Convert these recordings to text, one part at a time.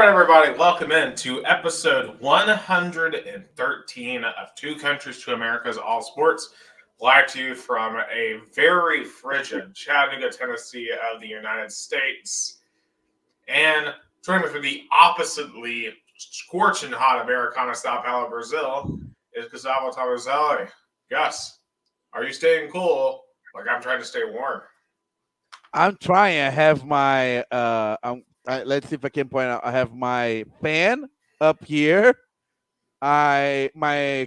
right, everybody, welcome in to episode 113 of Two Countries, Two Americas, All Sports, live to you from a very frigid Chattanooga, Tennessee of the United States. And joining me for the oppositely scorching hot Americana Sao Paulo, Brazil, is Gustavo Tomazeli. Gus, are you staying cool like I'm trying to stay warm? I'm trying. I have my let's see if I can point out. I have my fan up here. I my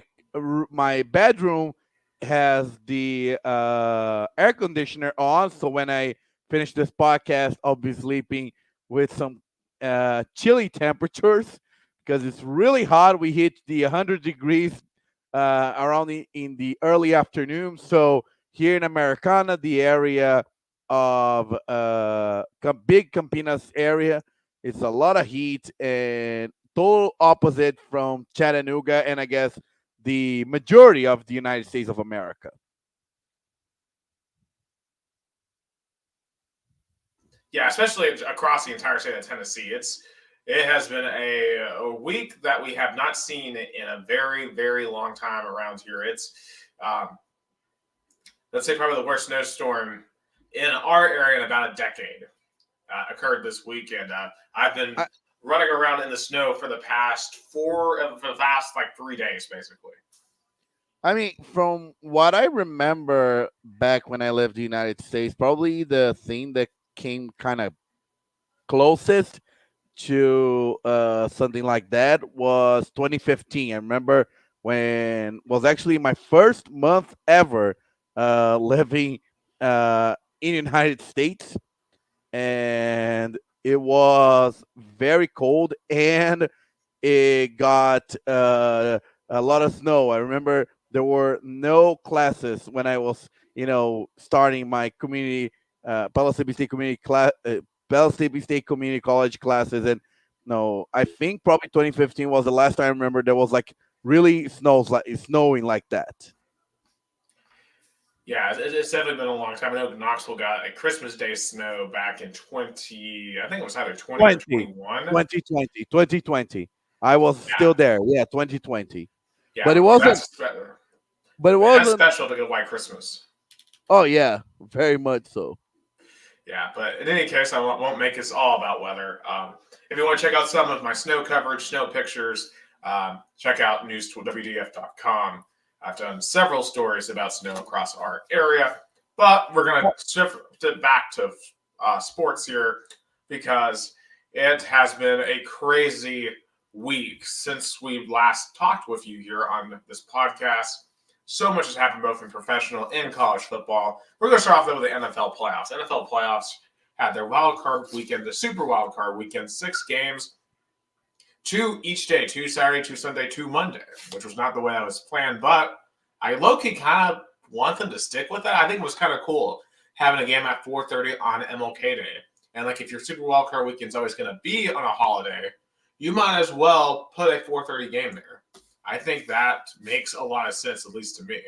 bedroom has the air conditioner on, so when I finish this podcast, I'll be sleeping with some chilly temperatures because it's really hot. We hit the 100 degrees around in the early afternoon. So here in Americana, the area of big Campinas area, it's a lot of heat and total opposite from Chattanooga and I guess the majority of the United States of America. Yeah, especially across the entire state of Tennessee. It has been a week that we have not seen in a very, very long time around here. It's let's say probably the worst snowstorm in our area in about a decade occurred this week, and I've been running around in the snow for the past 3 days, basically. I mean, from what I remember back when I lived in the United States, probably the thing that came kind of closest to something like that was 2015. I remember when was actually my first month ever living in the United States, and it was very cold and it got a lot of snow. I remember there were no classes when I was, starting my community, Palo City State Community class, Palo City State Community College classes, and no, I think probably 2015 was the last time I remember there was like really snowing like that. Yeah, it's definitely been a long time. I know Knoxville got a Christmas Day snow back in I think it was either 20 or 20, 21. 2020, 2020. I was Yeah, still there. Yeah, 2020. But yeah, it wasn't. that's But it that's wasn't. special to get a white Christmas. Oh yeah, very much so. Yeah, but in any case, I won't make this all about weather. If you want to check out some of my snow coverage, snow pictures, check out news2wdf.com. I've done several stories about snow across our area, but we're going to shift back to sports here because it has been a crazy week since we last talked with you here on this podcast. So much has happened both in professional and college football. We're going to start off, though, with the NFL playoffs. NFL playoffs had their wild card weekend, the super wild card weekend, 6 games, 2 each day, 2 Saturday, 2 Sunday, 2 Monday, which was not the way that was planned. But I low-key kind of want them to stick with that. I think it was kind of cool having a game at 4:30 on MLK Day. And, like, if your super wild card weekend's always going to be on a holiday, you might as well put a 4:30 game there. I think that makes a lot of sense, at least to me.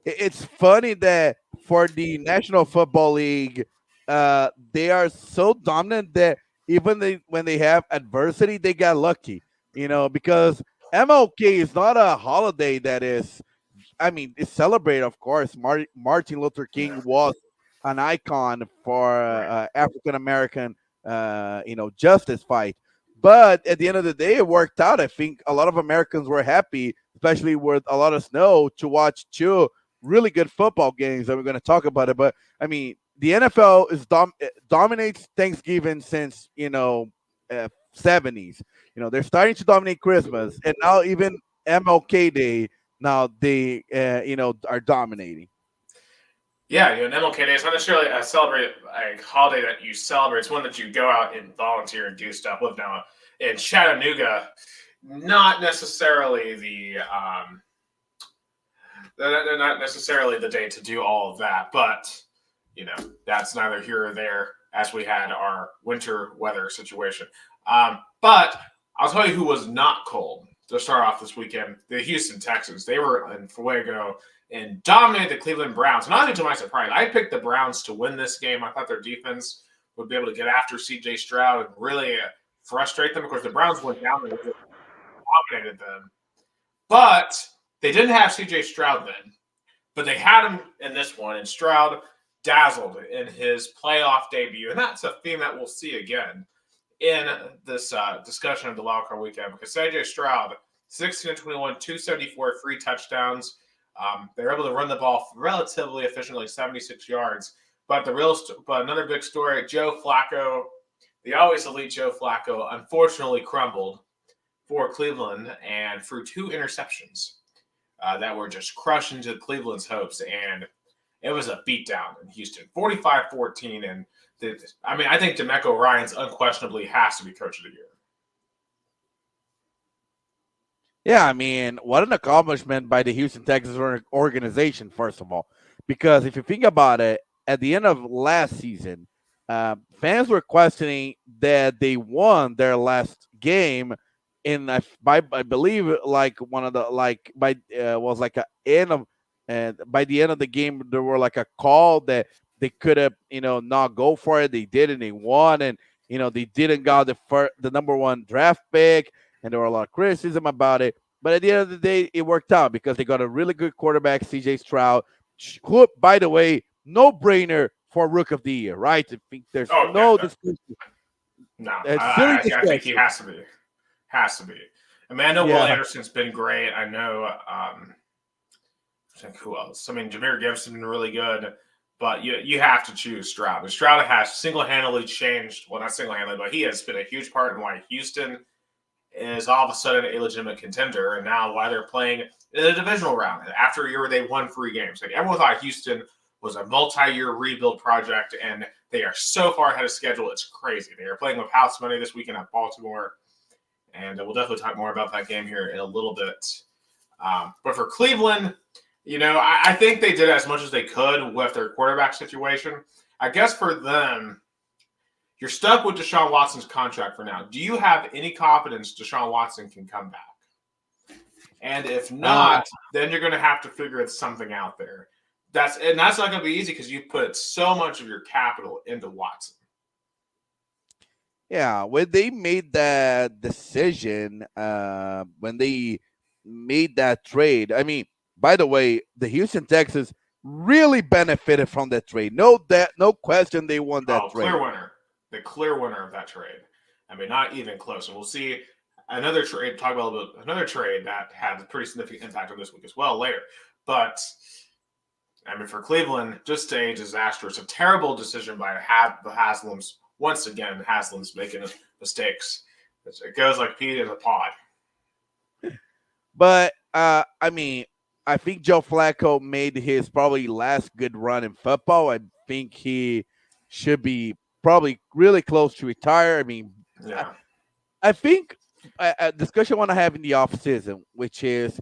It's funny that for the National Football League, they are so dominant that even when they have adversity, they got lucky. Because MLK is not a holiday that is. I mean, it's celebrated, of course. Martin Luther King was an icon for Right. African American, justice fight. But at the end of the day, it worked out. I think a lot of Americans were happy, especially with a lot of snow, to watch two really good football games. And we're going to talk about it. But I mean, the NFL is dominates Thanksgiving since 70s. They're starting to dominate Christmas, and now even MLK Day. Now they are dominating. Yeah, an MLK Day is not necessarily a holiday that you celebrate. It's one that you go out and volunteer and do stuff with. Now, in Chattanooga, not necessarily not necessarily the day to do all of that, but that's neither here or there. As we had our winter weather situation, but I'll tell you who was not cold to start off this weekend: the Houston Texans. They were in Fuego and dominated the Cleveland Browns. Not even to my surprise, I picked the Browns to win this game. I thought their defense would be able to get after C.J. Stroud and really frustrate them. Of course, the Browns went down there and dominated them. But they didn't have C.J. Stroud then. But they had him in this one, and Stroud dazzled in his playoff debut. And that's a theme that we'll see again in this discussion of the wild card weekend, because C.J. Stroud, 16-21, 274, 3 touchdowns. They were able to run the ball relatively efficiently, 76 yards. But another big story, Joe Flacco, the always elite Joe Flacco, unfortunately crumbled for Cleveland and threw 2 interceptions that were just crushing to Cleveland's hopes. And it was a beatdown in Houston, 45-14. And I think DeMeco Ryans unquestionably has to be coach of the year. Yeah, I mean, what an accomplishment by the Houston Texans organization, first of all. Because if you think about it, at the end of last season, fans were questioning that they won their last game in, I believe, like one of the was like a end of, and by the end of the game, there were like a call that they could have, not go for it. They did, and they won, and they didn't got the number 1 draft pick, and there were a lot of criticism about it. But at the end of the day, it worked out because they got a really good quarterback, C.J. Stroud, who, by the way, no-brainer for Rook of the Year, right? I think there's no discussion. No, I think he has to be. Has to be. Amanda Will Anderson's been great. I know. Who else? I mean, Jahmyr Gibbs has been really good, but you have to choose Stroud. And Stroud has single-handedly changed. Well, not single-handedly, but he has been a huge part in why Houston is all of a sudden a legitimate contender, and now why they're playing in the divisional round after a year where they won 3 games. Like, everyone thought Houston was a multi-year rebuild project, and they are so far ahead of schedule. It's crazy. They are playing with house money this weekend at Baltimore, and we'll definitely talk more about that game here in a little bit. But for Cleveland, I think they did as much as they could with their quarterback situation. I guess for them, you're stuck with Deshaun Watson's contract for now. Do you have any confidence Deshaun Watson can come back? And if not, then you're going to have to figure something out there. That's not going to be easy because you put so much of your capital into Watson. Yeah, when they made that decision, when they made that trade, I mean, by the way, the Houston Texans really benefited from that trade. No question, they won that trade. Clear winner. The clear winner of that trade. I mean, not even close. And we'll see another trade. Talk about another trade that had a pretty significant impact on this week as well later. But I mean, for Cleveland, just a disaster. It's a terrible decision by the Haslams. Once again, Haslam's making mistakes. It goes like Pete in a pod. But I mean, I think Joe Flacco made his probably last good run in football. I think he should be probably really close to retire. I mean, yeah. I think a discussion I want to have in the offseason, which is,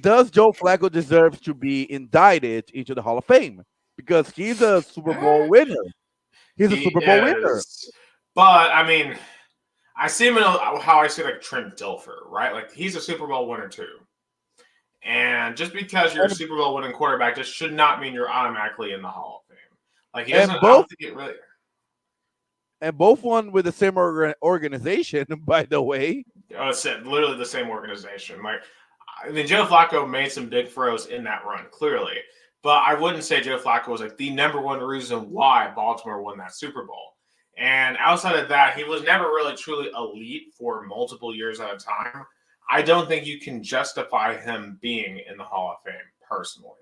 does Joe Flacco deserve to be indicted into the Hall of Fame? Because he's a Super Bowl winner. He's a Super Bowl winner. But, I mean, I see him in how I see like Trent Dilfer, right? Like, he's a Super Bowl winner too. And just because you're a Super Bowl winning quarterback just should not mean you're automatically in the Hall of Fame. Like, he doesn't, I don't think it really... And both won with the same organization, by the way. Oh, it's literally the same organization. Like, I mean, Joe Flacco made some big throws in that run, clearly. But I wouldn't say Joe Flacco was like the number one reason why Baltimore won that Super Bowl. And outside of that, he was never really truly elite for multiple years at a time. I don't think you can justify him being in the Hall of Fame, personally.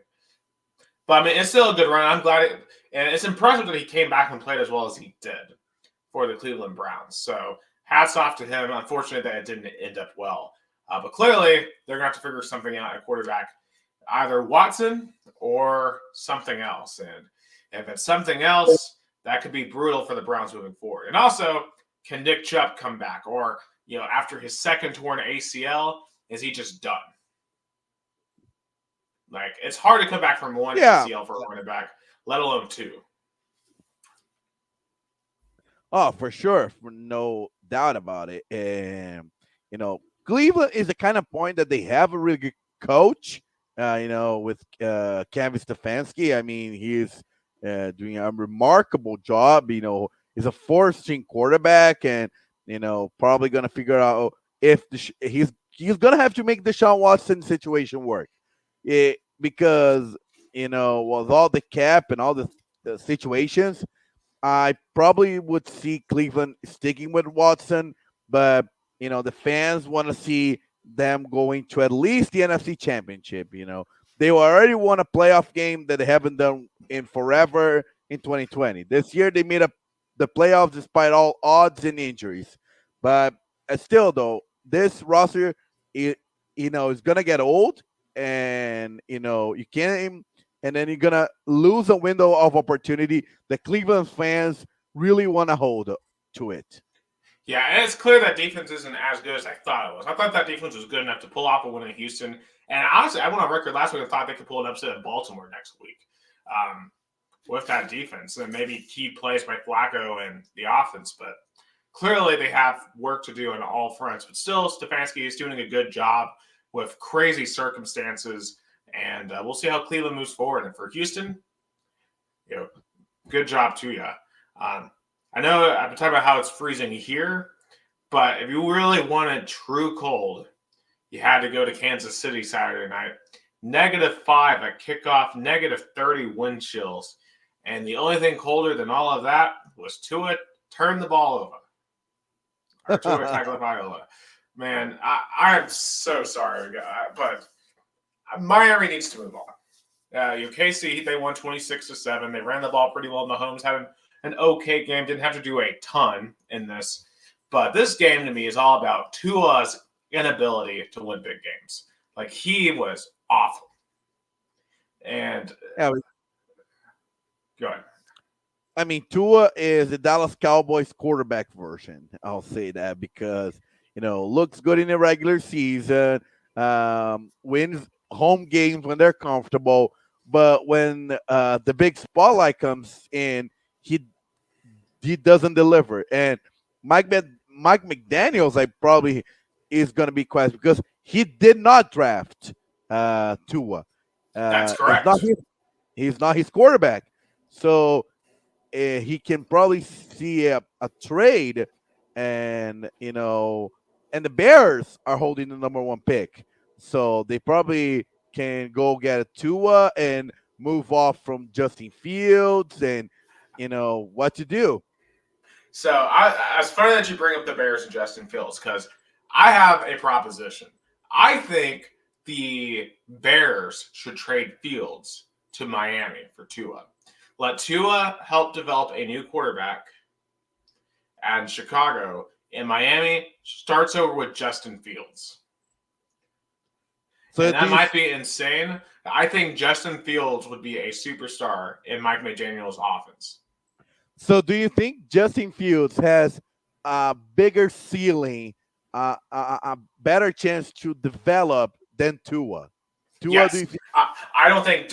But, I mean, it's still a good run. I'm glad and it's impressive that he came back and played as well as he did for the Cleveland Browns. So hats off to him. Unfortunate that it didn't end up well. But clearly, they're going to have to figure something out at quarterback, either Watson or something else. And if it's something else, that could be brutal for the Browns moving forward. And also, can Nick Chubb come back? Or, after his second torn ACL, is he just done? Like, it's hard to come back from one ACL for a running back, let alone 2. Oh, for sure. No doubt about it. And, Cleveland is the kind of point that they have a really good coach, with Kevin Stefanski. I mean, he's doing a remarkable job. He's a 4th-string quarterback, and Probably gonna figure out if he's gonna have to make Deshaun Watson situation work. Because with all the cap and all the situations, I probably would see Cleveland sticking with Watson, but the fans want to see them going to at least the NFC Championship. They already won a playoff game that they haven't done in forever in 2020. This year they made up the playoffs despite all odds and injuries. But still, though, this roster, is gonna get old, and you can't, and then you're gonna lose a window of opportunity that Cleveland fans really want to hold to it. Yeah, and it's clear that defense isn't as good as I thought it was. I thought that defense was good enough to pull off a win in Houston. And honestly, I went on record last week and thought they could pull an upset in Baltimore next week with that defense. And maybe key plays by Flacco and the offense. But clearly they have work to do on all fronts. But still, Stefanski is doing a good job with crazy circumstances. And we'll see how Cleveland moves forward. And for Houston, good job to you. I know I've been talking about how it's freezing here, but if you really wanted true cold, you had to go to Kansas City Saturday night. -5 at kickoff, -30 wind chills. And the only thing colder than all of that was Tua turn the ball over. Or Tua Tagovailoa. Man, I'm so sorry, but Miami needs to move on. KC, they won 26-7. They ran the ball pretty well. Mahomes had an okay game. Didn't have to do a ton in this. But this game to me is all about Tua's inability to win big games. Like, he was awful. And go ahead. I mean, Tua is the Dallas Cowboys quarterback version. I'll say that because, looks good in the regular season, wins home games when they're comfortable. But when the big spotlight comes in, he doesn't deliver. And Mike McDaniels, probably is going to be questioned because he did not draft Tua. That's correct. He's not his quarterback. So he can probably see a trade, and and the Bears are holding the #1 pick, so they probably can go get a Tua and move off from Justin Fields, and what to do. So it's funny that you bring up the Bears and Justin Fields because I have a proposition. I think the Bears should trade Fields to Miami for Tua. Let Tua help develop a new quarterback, and Chicago and Miami starts over with Justin Fields. So that might be insane. I think Justin Fields would be a superstar in Mike McDaniel's offense. So do you think Justin Fields has a bigger ceiling, a better chance to develop than Tua? Yes. I don't think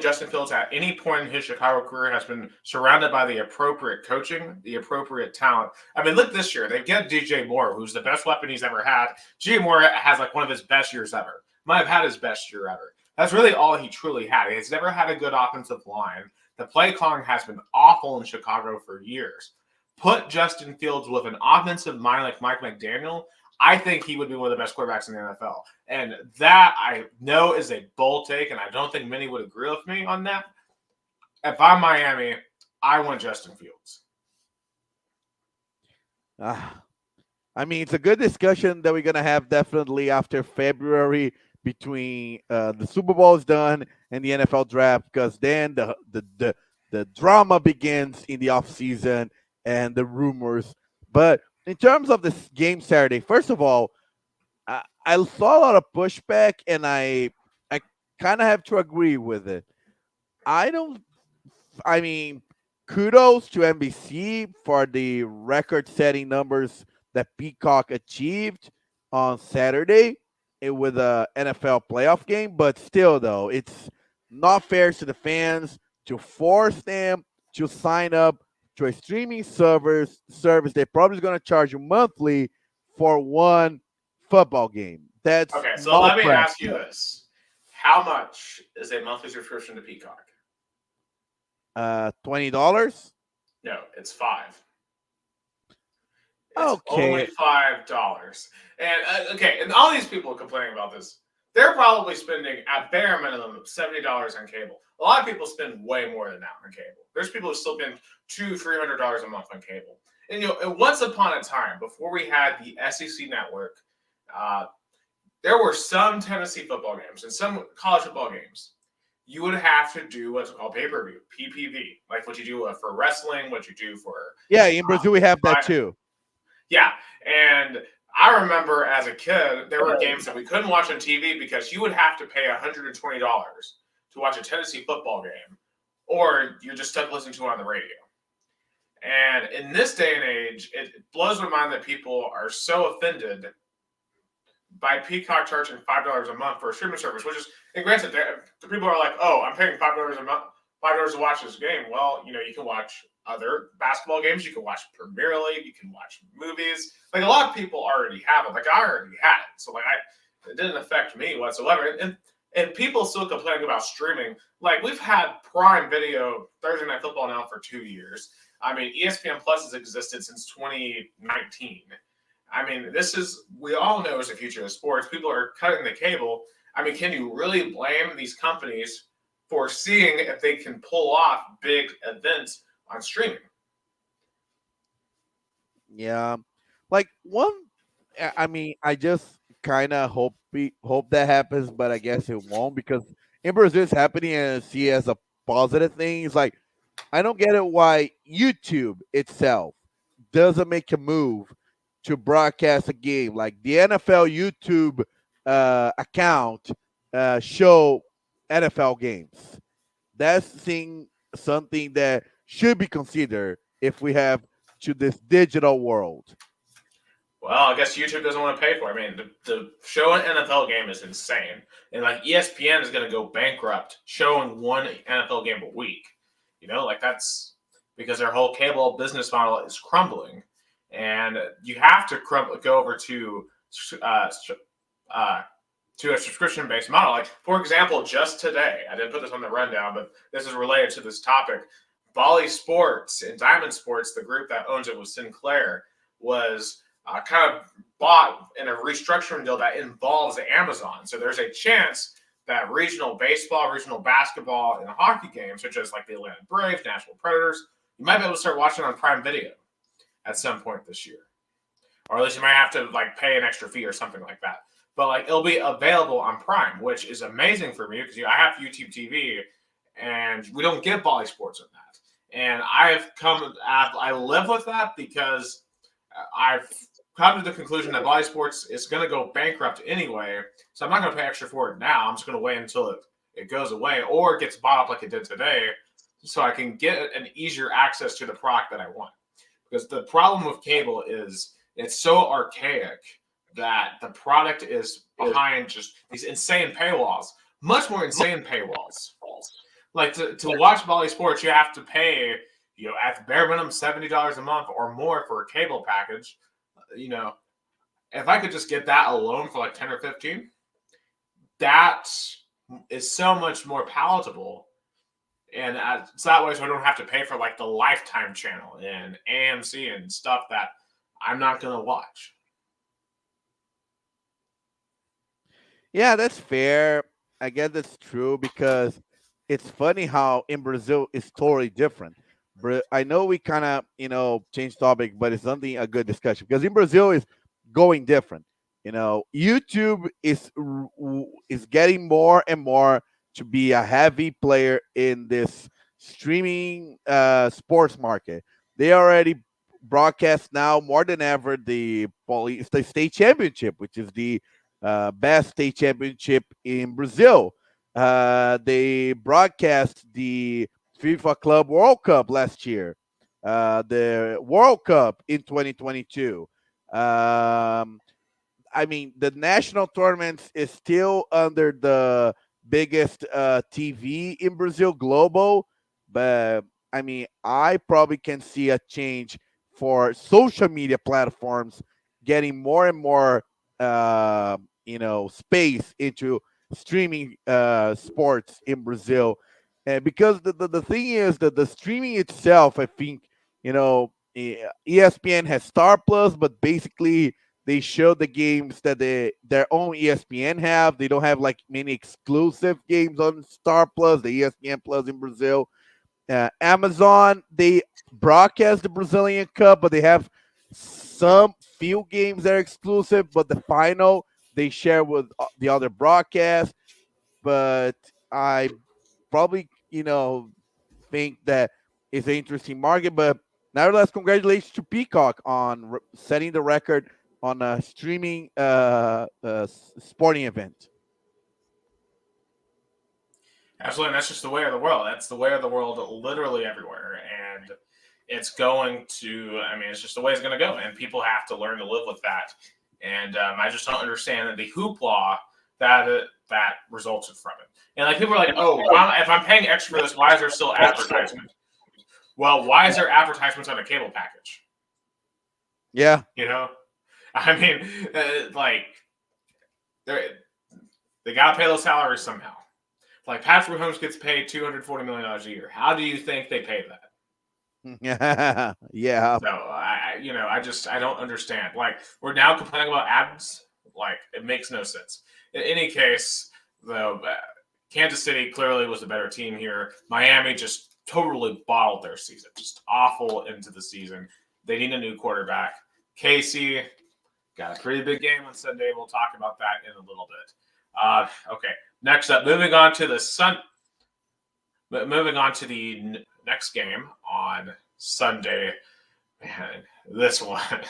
Justin Fields at any point in his Chicago career has been surrounded by the appropriate coaching, the appropriate talent. I mean, look this year. They get DJ Moore, who's the best weapon he's ever had. DJ Moore has one of his best years ever. Might have had his best year ever. That's really all he truly had. He's never had a good offensive line. The play calling has been awful in Chicago for years. Put Justin Fields with an offensive mind like Mike McDaniel, I think he would be one of the best quarterbacks in the NFL. And that I know is a bold take, and I don't think many would agree with me on that. If I'm Miami, I want Justin Fields. I mean, it's a good discussion that we're going to have definitely after February between the Super Bowl is done and the NFL draft, because then the drama begins in the offseason and the rumors. But in terms of this game Saturday, first of all, I saw a lot of pushback, and I kind of have to agree with it. I mean, kudos to NBC for the record-setting numbers that Peacock achieved on Saturday with a NFL playoff game. But still, though, it's not fair to the fans to force them to sign up to a streaming service. They're probably going to charge you monthly for one football game. That's okay. So let me ask you this: how much is a monthly subscription to Peacock? $20. No, it's $5. It's only Okay. $5. And okay, and all these people complaining about this, they're probably spending at bare minimum $70 on cable. A lot of people spend way more than that on cable. There's people who still spend $200-300 a month on cable. And and once upon a time, before we had the SEC network, uh, there were some Tennessee football games and some college football games. You would have to do what's called pay per view (PPV), like what you do for wrestling, what you do for Yeah, in Brazil we have that uh, too. yeah, and I remember as a kid, there were games that we couldn't watch on TV because you would have to pay $120 to watch a Tennessee football game, or you're just stuck listening to it on the radio. And in this day and age, it blows my mind that people are so offended by Peacock charging $5 a month for a streaming service, which is, and granted, the people are like, oh, I'm paying $5 a month, $5 to watch this game. Well, you can watch other basketball games, you can watch Premier League, you can watch movies. Like a lot of people already have it. Like I already had it, so it didn't affect me whatsoever. And people still complaining about streaming. Like we've had Prime Video Thursday Night Football now for 2 years. I mean, ESPN Plus has existed since 2019. I mean, we all know is the future of sports. People are cutting the cable. I mean, can you really blame these companies for seeing if they can pull off big events on streaming? Yeah. Like one I mean, I just kind of hope that happens, but I guess it won't because in Brazil it's happening and see it as a positive thing. It's like I don't get it why YouTube itself doesn't make a move to broadcast a game. Like the NFL YouTube account show NFL games. That's something that should be considered if we have to this digital world. Well, I guess YouTube doesn't want to pay for it. I mean, the show an NFL game is insane. And like ESPN is going to go bankrupt showing one NFL game a week. Like that's because their whole cable business model is crumbling. And you have to go over uh, to a subscription based model. Like, for example, just today, I didn't put this on the rundown, but this is related to this topic. Bally Sports and Diamond Sports, the group that owns it with Sinclair, was kind of bought in a restructuring deal that involves Amazon. So there's a chance that regional baseball, regional basketball, and hockey games, such as like the Atlanta Braves, Nashville Predators, you might be able to start watching on Prime Video at some point this year. Or at least you might have to like pay an extra fee or something like that. But like it'll be available on Prime, which is amazing for me because I have YouTube TV and we don't get Bally Sports on that. And I live with that because I've come to the conclusion that Bally Sports is going to go bankrupt anyway. So I'm not going to pay extra for it now. I'm just going to wait until it goes away or it gets bought up like it did today so I can get an easier access to the product that I want. Because the problem with cable is it's so archaic that the product is behind just these insane paywalls, much more insane paywalls. Like to watch Bally Sports, you have to pay, at the bare minimum $70 a month or more for a cable package. If I could just get that alone for like 10 or 15, that is so much more palatable. And it's that way so I don't have to pay for like the Lifetime channel and AMC and stuff that I'm not going to watch. Yeah, that's fair. I guess that's true because it's funny how in Brazil it's totally different. I know we kind of change topic, but it's something a good discussion because in Brazil is going different. YouTube is getting more and more to be a heavy player in this streaming sports market. They already broadcast now more than ever the state championship, which is the best state championship in Brazil. They broadcast the FIFA Club World Cup last year, the World Cup in 2022. I mean, the national tournaments is still under the biggest TV in Brazil, global. But I mean, I probably can see a change for social media platforms getting more and more, space into streaming sports in Brazil. And because the thing is that the streaming itself, I think, ESPN has Star Plus, but basically they show the games that their own ESPN have. They don't have like many exclusive games on Star Plus, the ESPN Plus in Brazil. Amazon, they broadcast the Brazilian Cup, but they have some few games that are exclusive, but the final they share with the other broadcasts. But I probably, think that it's an interesting market. But nevertheless, congratulations to Peacock on setting the record on a streaming sporting event. Absolutely, and that's just the way of the world. That's the way of the world, literally everywhere, and it's going to. I mean, it's just the way it's going to go, and people have to learn to live with that. And I just don't understand the hoopla that resulted from it. And like people are like, "Oh, if I'm paying extra for this, why is there still advertisement?" Well, why is there advertisements on a cable package? Yeah, I mean, like they got to pay those salaries somehow. Like Patrick Mahomes gets paid $240 million a year. How do you think they pay that? yeah. So I don't understand. Like we're now complaining about ads. Like it makes no sense. In any case, though, Kansas City clearly was the better team here. Miami just totally bottled their season, just awful into the season. They need a new quarterback. KC got a pretty big game on Sunday. We'll talk about that in a little bit. Okay, next up, moving on to the next game on Sunday. Man, this one.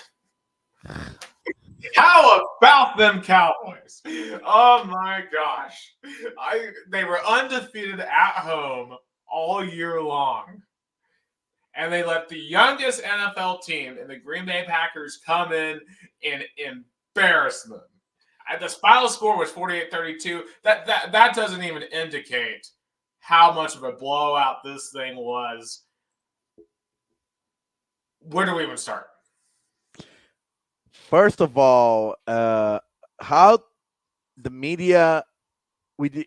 How about them Cowboys? Oh my gosh. They were undefeated at home all year long. And they let the youngest NFL team in the Green Bay Packers come in and embarrass them. The final score was 48-32. That doesn't even indicate how much of a blowout this thing was. Where do we even start? First of all, how the media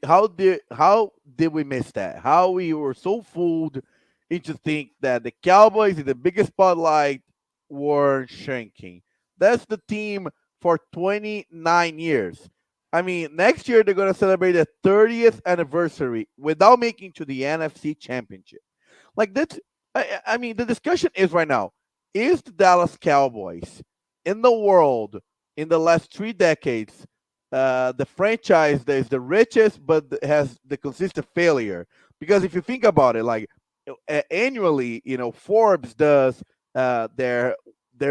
how did we miss that? How we were so fooled into think that the Cowboys in the biggest spotlight were shrinking. That's the team for 29 years. I mean, next year they're going to celebrate the 30th anniversary without making to the NFC Championship. Like that's, I mean, the discussion is right now: is the Dallas Cowboys in the world in the last 3 decades the franchise that is the richest but has the consistent failure? Because if you think about it, like annually, Forbes does their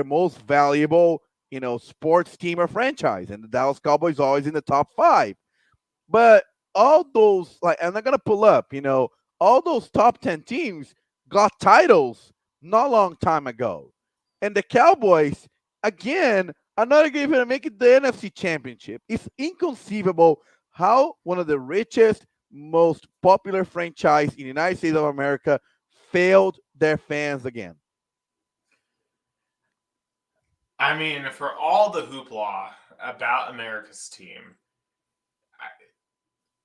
most valuable, sports team or franchise, and the Dallas Cowboys always in the top 5. But all those, like, I'm not gonna pull up, all those top 10 teams got titles not a long time ago, and the Cowboys again another game to make it the NFC Championship. It's inconceivable how one of the richest, most popular franchise in the United States of America failed their fans again. I mean, for all the hoopla about America's team,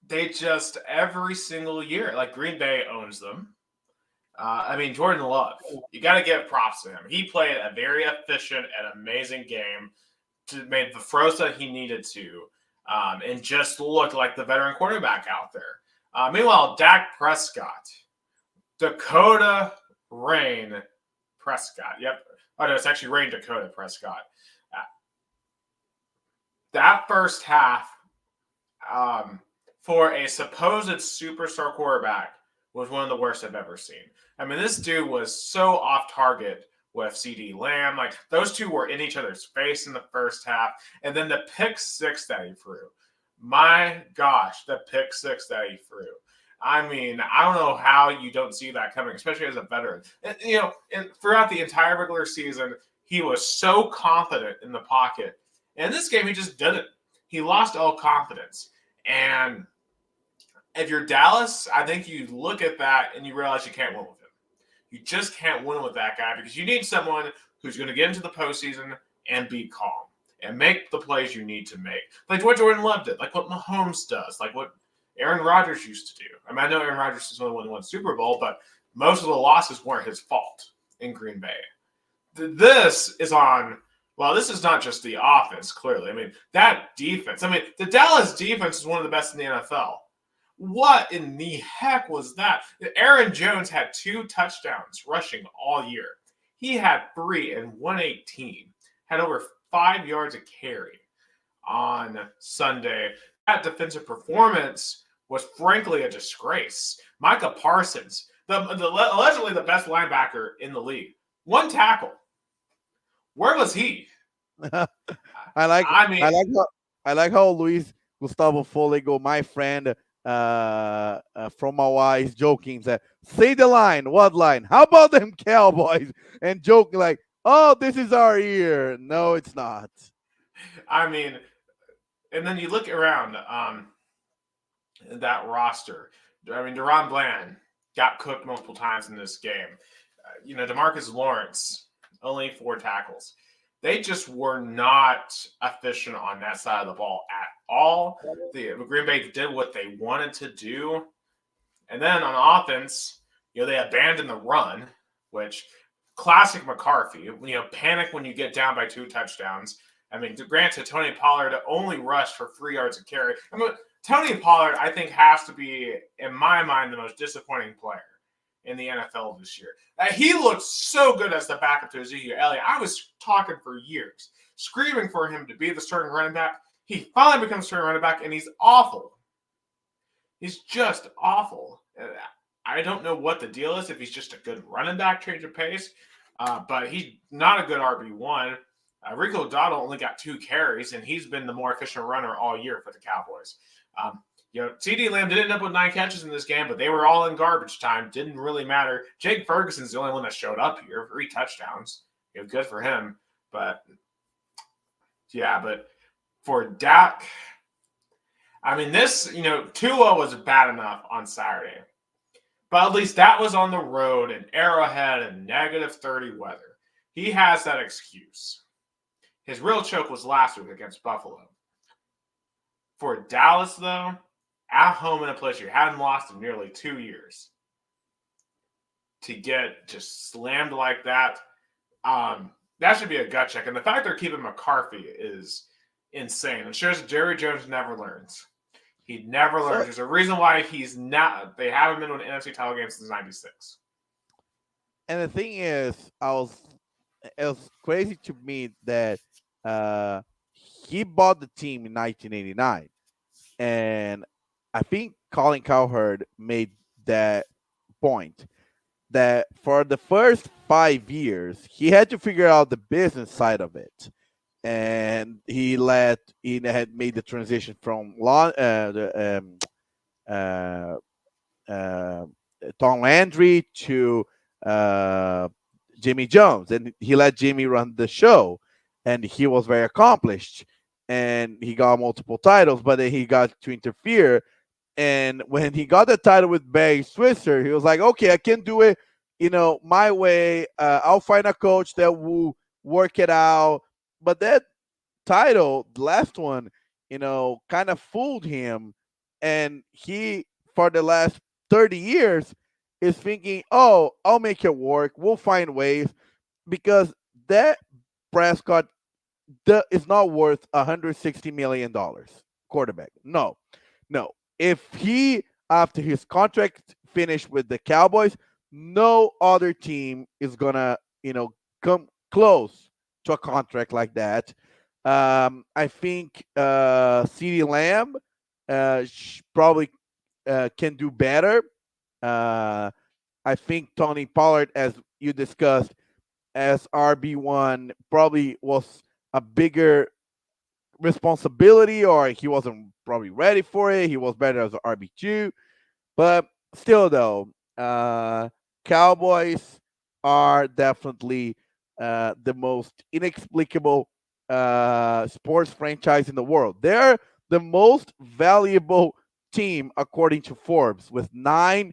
they just every single year, like Green Bay owns them. I mean, Jordan Love, you got to give props to him. He played a very efficient and amazing game, made the throws that he needed to, and just looked like the veteran quarterback out there. Meanwhile, Dak Prescott, Dakota Rain Prescott. Yep. Oh, no, it's actually Rain Dakota Prescott. That first half, for a supposed superstar quarterback, was one of the worst I've ever seen. I mean, this dude was so off target with CeeDee Lamb. Like, those two were in each other's face in the first half. And then the pick six that he threw. My gosh, the pick six that he threw. I mean, I don't know how you don't see that coming, especially as a veteran. And, and throughout the entire regular season, he was so confident in the pocket. And in this game, he just didn't. He lost all confidence. And if you're Dallas, I think you look at that and you realize you can't win with him. You just can't win with that guy because you need someone who's going to get into the postseason and be calm and make the plays you need to make. Like what Jordan Love did, like what Mahomes does, like what Aaron Rodgers used to do. I mean, I know Aaron Rodgers is the only one who won Super Bowl, but most of the losses weren't his fault in Green Bay. this is on. Well, this is not just the offense. Clearly, I mean that defense. I mean the Dallas defense is one of the best in the NFL. What in the heck was that? Aaron Jones had 2 touchdowns rushing all year. He had 3 and 118. Had over 5 yards a carry on Sunday. That defensive performance was frankly a disgrace. Micah Parsons, allegedly the best linebacker in the league, 1 tackle. Where was he? I like I mean, I like how Luis Gustavo Folego, my friend from Hawaii, is joking that say the line, what line? How about them Cowboys? And joking like, oh, this is our year. No, it's not. I mean, and then you look around that roster. I mean, Deron Bland got cooked multiple times in this game. DeMarcus Lawrence, only 4 tackles. They just were not efficient on that side of the ball at all. The Green Bay did what they wanted to do. And then on offense, they abandoned the run, which classic McCarthy. Panic when you get down by 2 touchdowns. I mean, granted, Tony Pollard only rushed for 3 yards a carry. I mean, Tony Pollard, I think, has to be, in my mind, the most disappointing player in the NFL this year. He looked so good as the backup to Ezekiel Elliott. I was talking for years, screaming for him to be the starting running back. He finally becomes starting running back, and he's awful. He's just awful. I don't know what the deal is, if he's just a good running back, change of pace, but he's not a good RB1. Rico Dotto only got 2 carries, and he's been the more efficient runner all year for the Cowboys. CeeDee Lamb did end up with 9 catches in this game, but they were all in garbage time. Didn't really matter. Jake Ferguson's the only one that showed up here. 3 touchdowns. Good for him. But for Dak, I mean, Tua was bad enough on Saturday. But at least that was on the road in Arrowhead and -30 weather. He has that excuse. His real choke was last week against Buffalo. For Dallas, though, at home in a place you hadn't lost in nearly 2 years, to get just slammed like that, that should be a gut check. And the fact they're keeping McCarthy is insane. It shows Jerry Jones never learns. He never learns. There's a reason why they haven't been to an NFC title game since '96. And the thing is, it was crazy to me that he bought the team in 1989, and I think Colin Cowherd made that point that for the first 5 years he had to figure out the business side of it, and he had made the transition from Tom Landry to Jimmy Jones, and he let Jimmy run the show, and he was very accomplished, and he got multiple titles, but then he got to interfere. And when he got the title with Barry Switzer, he was like, okay, I can do it, my way. I'll find a coach that will work it out. But that title, the last one, kind of fooled him. And he, for the last 30 years, is thinking, oh, I'll make it work. We'll find ways. Because that Prescott is not worth $160 million quarterback. No. If he, after his contract finished with the Cowboys, no other team is gonna, come close to a contract like that. I think CeeDee Lamb probably can do better. I think Tony Pollard, as you discussed, as RB1, probably was a bigger responsibility, or he wasn't probably ready for it. He was better as an RB2. But still, though, Cowboys are definitely the most inexplicable sports franchise in the world. They're the most valuable team, according to Forbes, with $9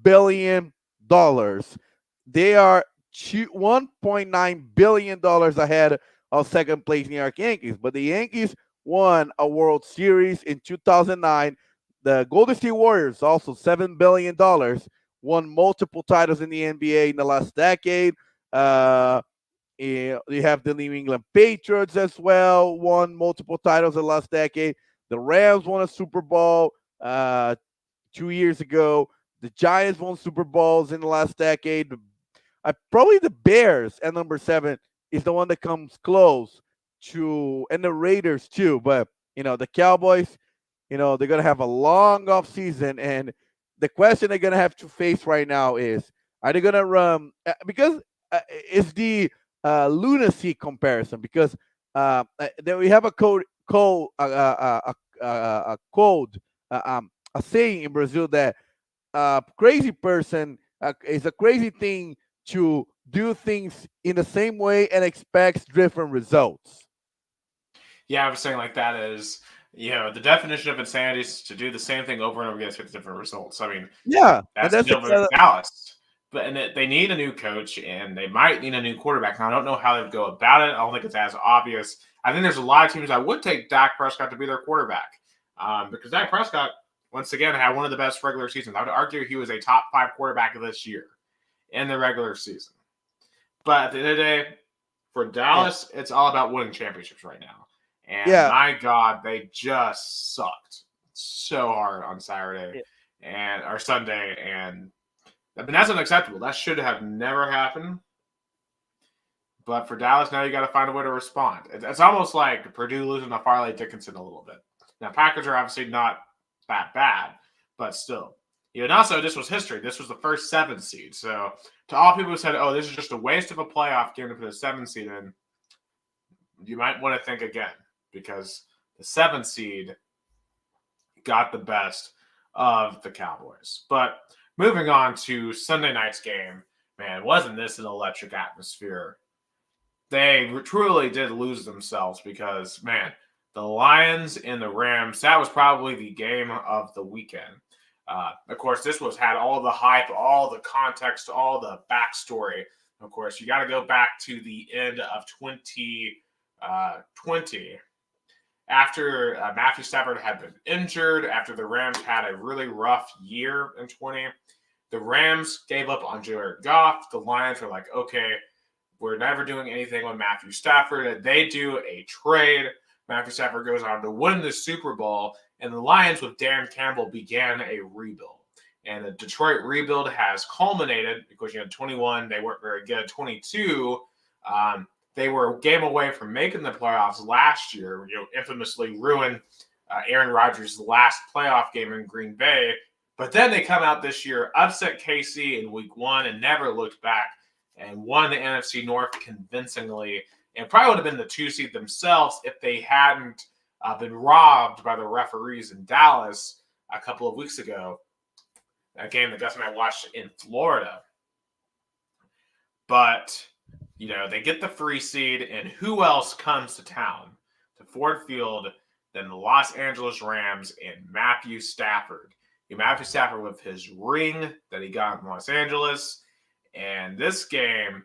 billion. They are $1.9 billion ahead of second place New York Yankees. But the Yankees won a World Series in 2009. The Golden State Warriors, also $7 billion, won multiple titles in the NBA in the last decade. You have the New England Patriots as well, won multiple titles in the last decade. The Rams won a Super Bowl 2 years ago. The Giants won Super Bowls in the last decade. Probably the Bears at number 7 is the one that comes close to, and the Raiders too. But the Cowboys, they're gonna have a long off season, and the question they're gonna have to face right now is, are they gonna run? Because it's the lunacy comparison. Because then we have a code, a saying in Brazil that a crazy person is a crazy thing to do things in the same way and expects different results. Yeah, I was saying like that is, the definition of insanity is to do the same thing over and over again with different results. I mean, Yeah, and that's that's the deal with Dallas. But they need a new coach, and they might need a new quarterback. Now, I don't know how they'd go about it. I don't think it's as obvious. I think there's a lot of teams that would take Dak Prescott to be their quarterback, because Dak Prescott, once again, had one of the best regular seasons. I would argue he was a top 5 quarterback of this year in the regular season. But at the end of the day, for yeah, Dallas, it's all about winning championships right now. And yeah, my God, they just sucked so hard on Saturday yeah, and or Sunday, and I mean that's unacceptable. That should have never happened. But for Dallas, now you got to find a way to respond. It's almost like Purdue losing to Farley Dickinson a little bit. Now Packers are obviously not that bad, but still. And also, this was history. This was the first 7 seed. So, to all people who said, "Oh, this is just a waste of a playoff game to put a 7 seed in," you might want to think again, because the 7 seed got the best of the Cowboys. But moving on to Sunday night's game, man, wasn't this an electric atmosphere? They truly did lose themselves because, man, the Lions and the Rams, that was probably the game of the weekend. Of course, this had all the hype, all the context, all the backstory. Of course, you got to go back to the end of 2020, after Matthew Stafford had been injured, after the Rams had a really rough year in 20. The Rams gave up on Jared Goff. The Lions were like, okay, we're never doing anything with Matthew Stafford. They do a trade. Matthew Stafford goes on to win the Super Bowl, and the Lions with Dan Campbell began a rebuild. And the Detroit rebuild has culminated because 21, they weren't very good. 22, they were a game away from making the playoffs last year. Infamously ruined Aaron Rodgers' last playoff game in Green Bay. But then they come out this year, upset KC in week 1, and never looked back, and won the NFC North convincingly, and probably would have been the 2 seed themselves if they hadn't been robbed by the referees in Dallas a couple of weeks ago. A game that Gus and I watched in Florida. But, they get the free seed, and who else comes to town, to Ford Field, than the Los Angeles Rams and Matthew Stafford. Matthew Stafford with his ring that he got in Los Angeles. And this game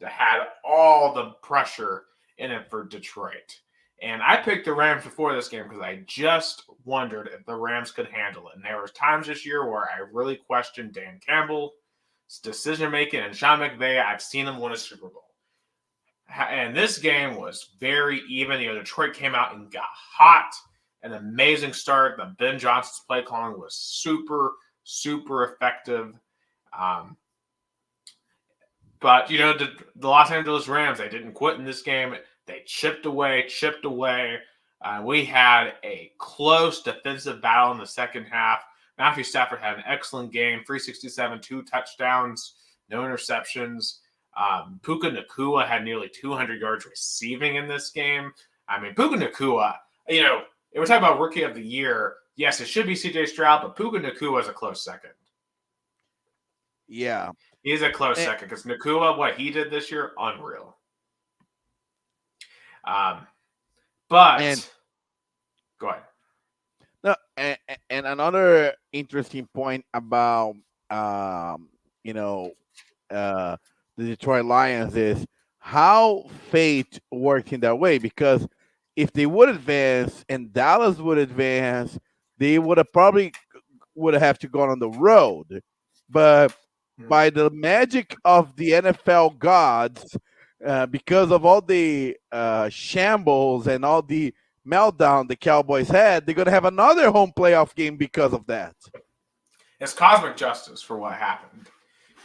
had all the pressure in it for Detroit. And I picked the Rams before this game because I just wondered if the Rams could handle it. And there were times this year where I really questioned Dan Campbell's decision-making, and Sean McVay, I've seen him win a Super Bowl. And this game was very even. Detroit came out and got hot. An amazing start. The Ben Johnson's play calling was super, super effective. But, the Los Angeles Rams, they didn't quit in this game. They chipped away. We had a close defensive battle in the second half. Matthew Stafford had an excellent game, 367, 2 touchdowns, no interceptions. Puka Nacua had nearly 200 yards receiving in this game. I mean, Puka Nacua, if we're talking about Rookie of the Year, yes, it should be C.J. Stroud, but Puka Nacua is a close second. Yeah. He's a close second because Nacua, what he did this year, unreal. But go ahead. No, and another interesting point about the Detroit Lions is how fate worked in that way. Because if they would advance and Dallas would advance, they would have probably would have to go on the road. But by the magic of the NFL gods, because of all the shambles and all the meltdown the Cowboys had, they're gonna have another home playoff game because of that. It's cosmic justice for what happened.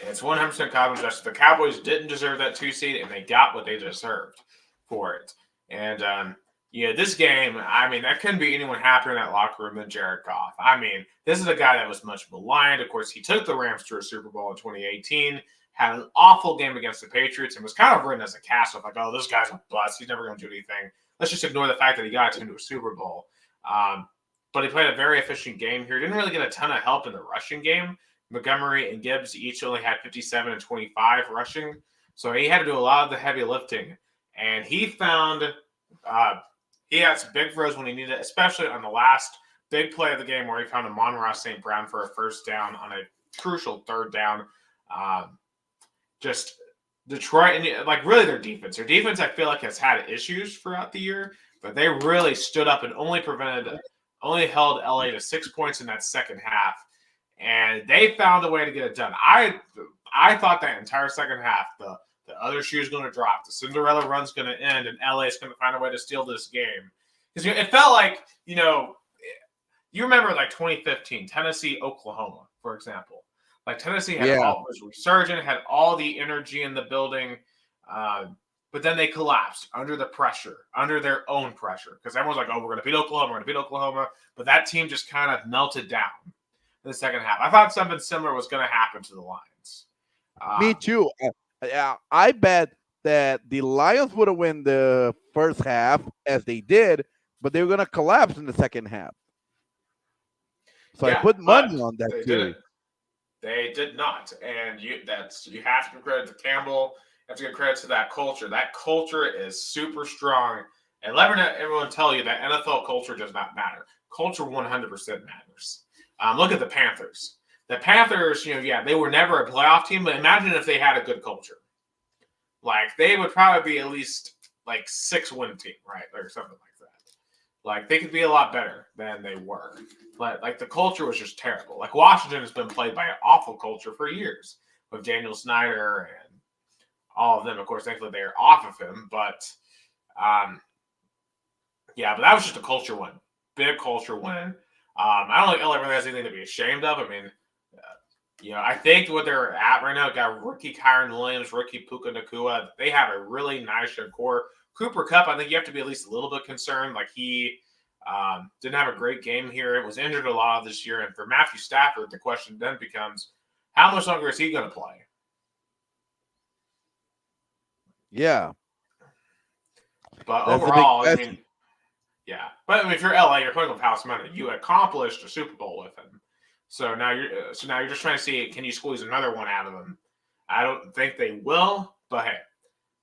It's 100% cosmic justice. The Cowboys didn't deserve that 2 seed, and they got what they deserved for it. And this game, I mean, that couldn't be anyone happier in that locker room than Jared Goff. I mean, this is a guy that was much maligned. Of course, he took the Rams to a Super Bowl in 2018, had an awful game against the Patriots, and was kind of written as a cast off, like, oh, this guy's a bust. He's never going to do anything. Let's just ignore the fact that he got a team to a Super Bowl. But he played a very efficient game here. Didn't really get a ton of help in the rushing game. Montgomery and Gibbs each only had 57 and 25 rushing. So he had to do a lot of the heavy lifting. And he found he had some big throws when he needed it, especially on the last big play of the game where he found Amon-Ra St. Brown for a first down on a crucial third down. Just Detroit, and like really their defense. Their defense, I feel like, has had issues throughout the year, but they really stood up and only held LA to 6 points in that second half. And they found a way to get it done. I thought that entire second half, the other shoe is going to drop. The Cinderella run's going to end, and LA is going to find a way to steal this game. Because it felt like, you remember like 2015, Tennessee, Oklahoma, for example. Like Tennessee had all was resurgent, had all the energy in the building, but then they collapsed under the pressure, under their own pressure. Because everyone's like, oh, we're going to beat Oklahoma. But that team just kind of melted down in the second half. I thought something similar was going to happen to the Lions. Me too. I bet that the Lions would have won the first half as they did, but they were going to collapse in the second half. So I put money on that too. They did not, and you have to give credit to Campbell. You have to give credit to that culture. That culture is super strong, and let everyone tell you that NFL culture does not matter. Culture 100% matters. Look at the Panthers. The Panthers, they were never a playoff team, but imagine if they had a good culture. Like, they would probably be at least, 6-win team, right? Or something like that. Like, they could be a lot better than they were. But, the culture was just terrible. Like, Washington has been played by an awful culture for years with Daniel Snyder and all of them. Of course, thankfully, they're off of him. But, but that was just a culture win. Big culture win. I don't think LA really has anything to be ashamed of. I mean, I think what they're at right now, got rookie Kyron Williams, rookie Puka Nacua. They have a really nice core. Cooper Kupp, I think you have to be at least a little bit concerned. Like, he didn't have a great game here. It was injured a lot this year. And for Matthew Stafford, the question then becomes, how much longer is he going to play? Yeah. But overall, But if you're LA, you're playing with house money. You accomplished a Super Bowl with him. So now you're just trying to see, can you squeeze another one out of them? I don't think they will, but hey,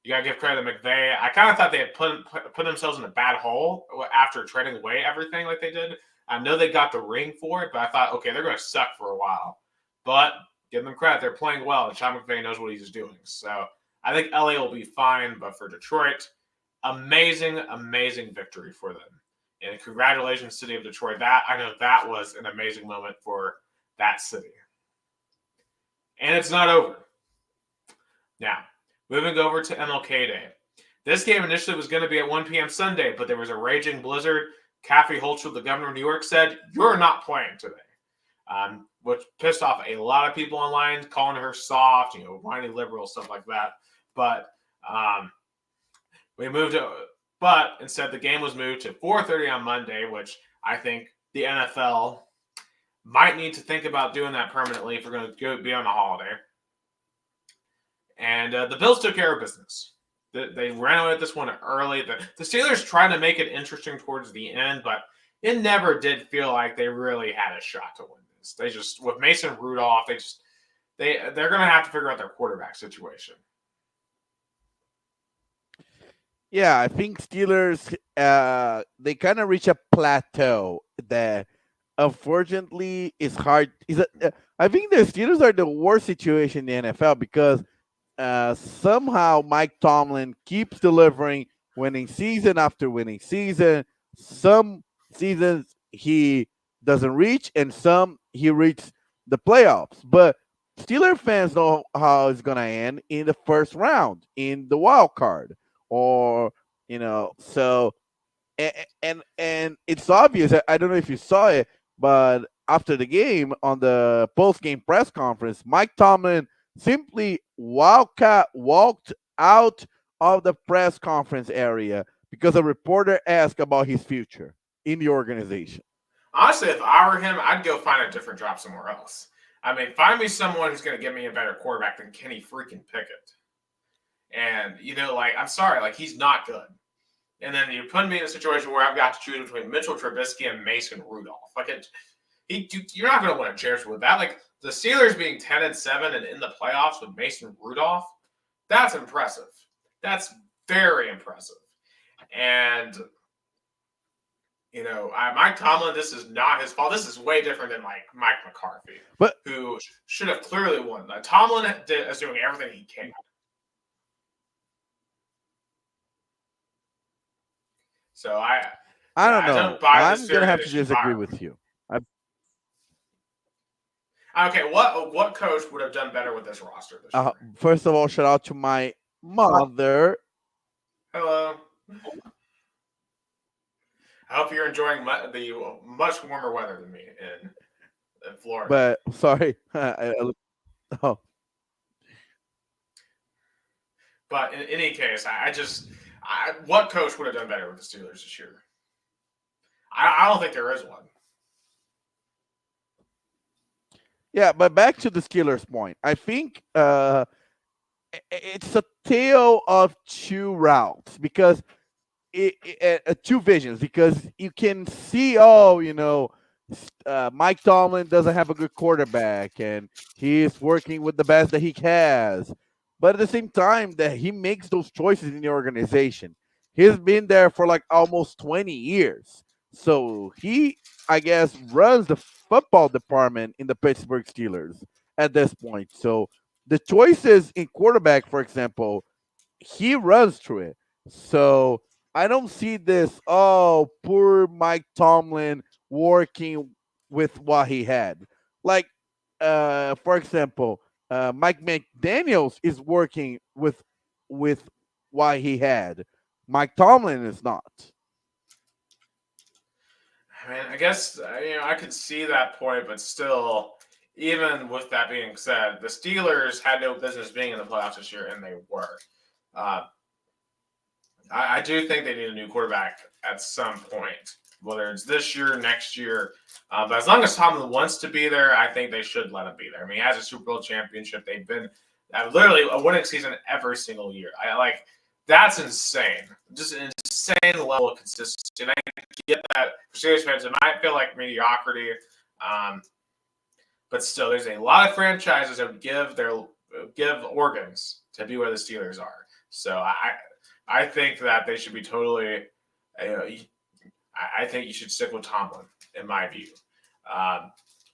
you gotta give credit to McVay. I kind of thought they had put themselves in a bad hole after trading away everything like they did. I know they got the ring for it, but I thought, okay, they're going to suck for a while. But give them credit, they're playing well, and Sean McVay knows what he's doing. So I think LA will be fine, but for Detroit, amazing victory for them. And congratulations, City of Detroit. I know that was an amazing moment for that city. And it's not over. Now, moving over to MLK Day. This game initially was going to be at 1 p.m. Sunday, but there was a raging blizzard. Kathy Hochul, the governor of New York, said, "You're not playing today," which pissed off a lot of people online, calling her soft, whiny liberal, stuff like that. But But instead, the game was moved to 4:30 on Monday, which I think the NFL might need to think about doing that permanently if we're going to be on a holiday. And the Bills took care of business. They ran away with this one early. The Steelers tried to make it interesting towards the end, but it never did feel like they really had a shot to win this. They just, with Mason Rudolph, they're going to have to figure out their quarterback situation. Yeah, I think Steelers, they kind of reach a plateau that unfortunately is hard. I think the Steelers are the worst situation in the NFL because somehow Mike Tomlin keeps delivering winning season after winning season. Some seasons he doesn't reach, and some he reaches the playoffs. But Steeler fans know how it's gonna end in the first round in the wild card, or so and it's obvious. I don't know if you saw it, but after the game on the post game press conference, Mike Tomlin simply wildcat walked out of the press conference area because a reporter asked about his future in the organization. Honestly, if I were him, I'd go find a different job somewhere else. I mean, find me someone who's going to give me a better quarterback than Kenny freaking Pickett. And like, I'm sorry, like he's not good. And then you put me in a situation where I've got to choose between Mitchell Trubisky and Mason Rudolph. Like you're not going to win a championship with that. Like the Steelers being 10-7 and in the playoffs with Mason Rudolph, that's impressive. That's very impressive. And Mike Tomlin, this is not his fault. This is way different than like Mike McCarthy, who should have clearly won. Tomlin is doing everything he can. So I don't know. don't buy I'm gonna have to disagree with you. Okay, what coach would have done better with this roster this year? First of all, shout out to my mother. Hello. I hope you're enjoying the much warmer weather than me in Florida. But sorry. Oh. But in any case, what coach would have done better with the Steelers this year? I don't think there is one. Yeah, but back to the Steelers' point. I think it's a tale of two routes because two visions. Because you can see, Mike Tomlin doesn't have a good quarterback, and he's working with the best that he has. But at the same time, that he makes those choices in the organization. He's been there for like almost 20 years. So he, I guess, runs the football department in the Pittsburgh Steelers at this point. So the choices in quarterback, for example, he runs through it. So I don't see this, poor Mike Tomlin working with what he had. Like, for example, Mike McDaniels is working with what he had. Mike Tomlin is not. I mean, I guess I could see that point, but still, even with that being said, the Steelers had no business being in the playoffs this year, and they were. I do think they need a new quarterback at some point, whether it's this year, next year. But as long as Tomlin wants to be there, I think they should let him be there. I mean, he has a Super Bowl championship. They've been literally a winning season every single year. That's insane. Just an insane level of consistency. And I get that for Steelers fans, it might feel like mediocrity. But still, there's a lot of franchises that would give organs to be where the Steelers are. So I think that they should be totally. I think you should stick with Tomlin, in my view.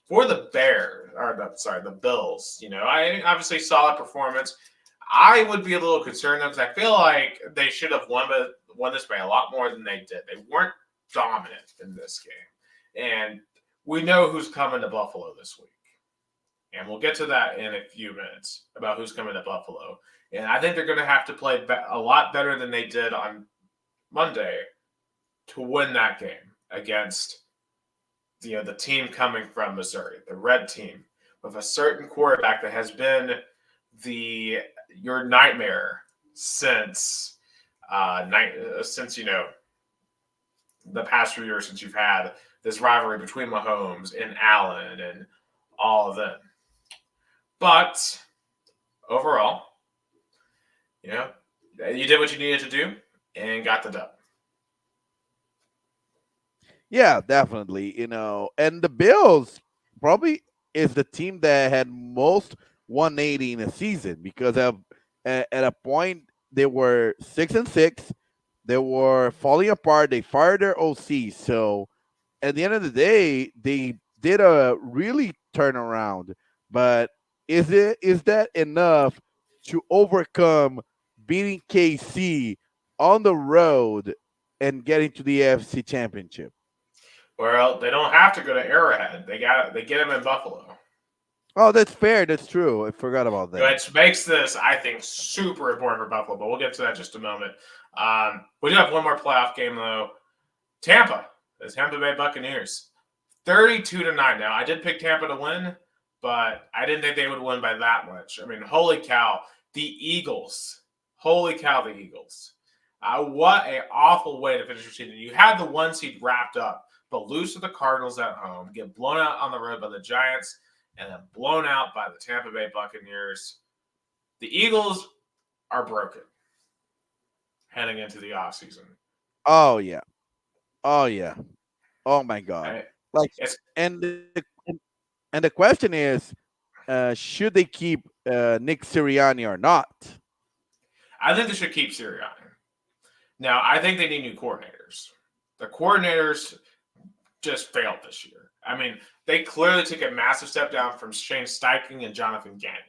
For the the Bills. I obviously solid performance. I would be a little concerned because I feel like they should have won this by a lot more than they did. They weren't dominant in this game, and we know who's coming to Buffalo this week. And we'll get to that in a few minutes about who's coming to Buffalo. And I think they're going to have to play a lot better than they did on Monday to win that game against the team coming from Missouri, the red team, with a certain quarterback that has been your nightmare since the past few years, since you've had this rivalry between Mahomes and Allen and all of them. But overall, you did what you needed to do and got the dub. Yeah, definitely. And the Bills probably is the team that had most 180 in a season because at a point they were 6-6. They were falling apart. They fired their OC. So at the end of the day, they did a really turnaround. But is that enough to overcome beating KC on the road and getting to the AFC Championship? Well, they don't have to go to Arrowhead. They get them in Buffalo. Oh, that's fair. That's true. I forgot about that. Which makes this, I think, super important for Buffalo. But we'll get to that in just a moment. We do have one more playoff game though. Tampa, the Tampa Bay Buccaneers, 32-9. Now I did pick Tampa to win, but I didn't think they would win by that much. I mean, holy cow, the Eagles! Holy cow, the Eagles! What a awful way to finish your season. You had the 1 seed wrapped up, but lose to the Cardinals at home, get blown out on the road by the Giants, and then blown out by the Tampa Bay Buccaneers. The Eagles are broken heading into the offseason. Oh yeah. Oh yeah. Oh my God. I, Like, it's and the, and the question is, should they keep Nick Sirianni or not? I think they should keep Sirianni. Now, I think they need new coordinators. The coordinators just failed this year. I mean, they clearly took a massive step down from Shane Steichen and Jonathan Gannon,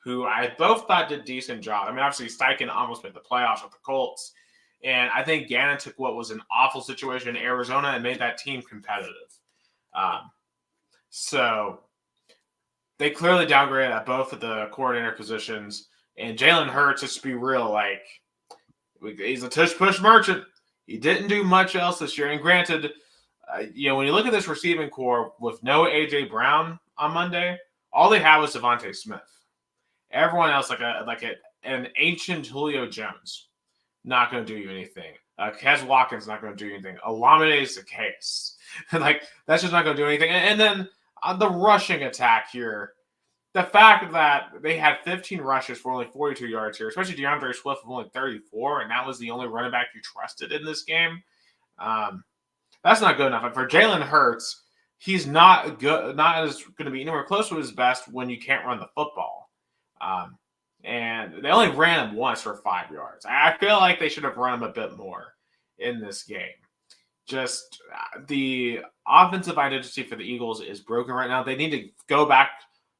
who I both thought did a decent job. I mean, obviously, Steichen almost made the playoffs with the Colts. And I think Gannon took what was an awful situation in Arizona and made that team competitive. So they clearly downgraded at both of the coordinator positions. And Jalen Hurts, just to be real, like, he's a tush-push merchant. He didn't do much else this year. And granted, when you look at this receiving core with no A.J. Brown on Monday, all they had was Devontae Smith. Everyone else, an ancient Julio Jones, not going to do you anything. Kez Watkins not going to do you anything. Olamide is the case. That's just not going to do anything. And then on the rushing attack here, the fact that they had 15 rushes for only 42 yards here, especially DeAndre Swift with only 34, and that was the only running back you trusted in this game, that's not good enough. And for Jalen Hurts, he's not good, not as going to be anywhere close to his best when you can't run the football. And they only ran him once for 5 yards. I feel like they should have run him a bit more in this game. Just the offensive identity for the Eagles is broken right now. They need to go back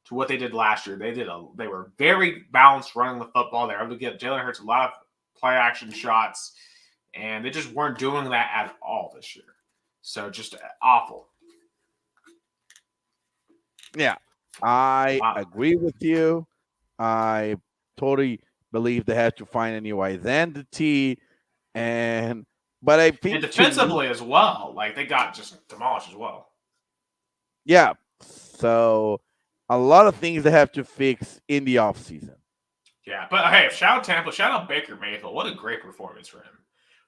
to what they did last year. They were very balanced running the football. They were able to get Jalen Hurts a lot of play action shots, and they just weren't doing that at all this year. So just awful. Yeah, I agree with you. I totally believe they have to find a new identity, but I think and defensively as well, like they got just demolished as well. Yeah, so a lot of things they have to fix in the offseason. Yeah, but hey, shout out Tampa, shout out Baker Mayfield. What a great performance for him.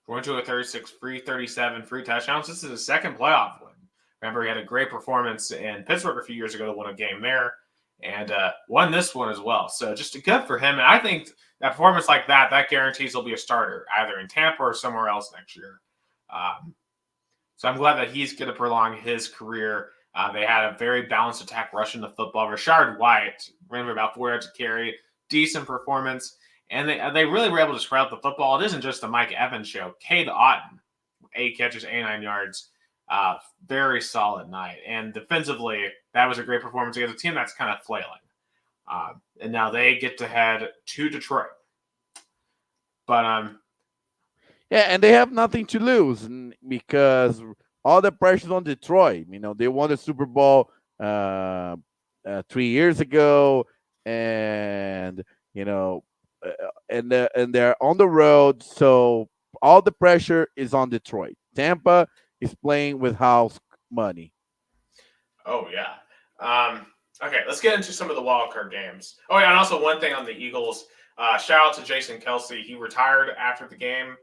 Going to a 36 free, 37 free touchdowns. This is his second playoff win. Remember, he had a great performance in Pittsburgh a few years ago to win a game there, and won this one as well. So just good for him. And I think that performance like that guarantees he'll be a starter either in Tampa or somewhere else next year. So I'm glad that he's going to prolong his career. They had a very balanced attack rushing the football. Rashard White ran for about 4 yards to carry. Decent performance. And they really were able to spread out the football. It isn't just the Mike Evans show. Cade Otton, 8 catches, 89 yards. Very solid night. And defensively, that was a great performance against a team that's kind of flailing. And now they get to head to Detroit. But yeah, and they have nothing to lose because all the pressure's on Detroit. They won the Super Bowl 3 years ago, and and they're on the road, so all the pressure is on Detroit. Tampa is playing with house money. Oh yeah. Okay, let's get into some of the wild card games. Oh yeah, and also one thing on the Eagles. Shout out to Jason Kelsey. He retired after the game.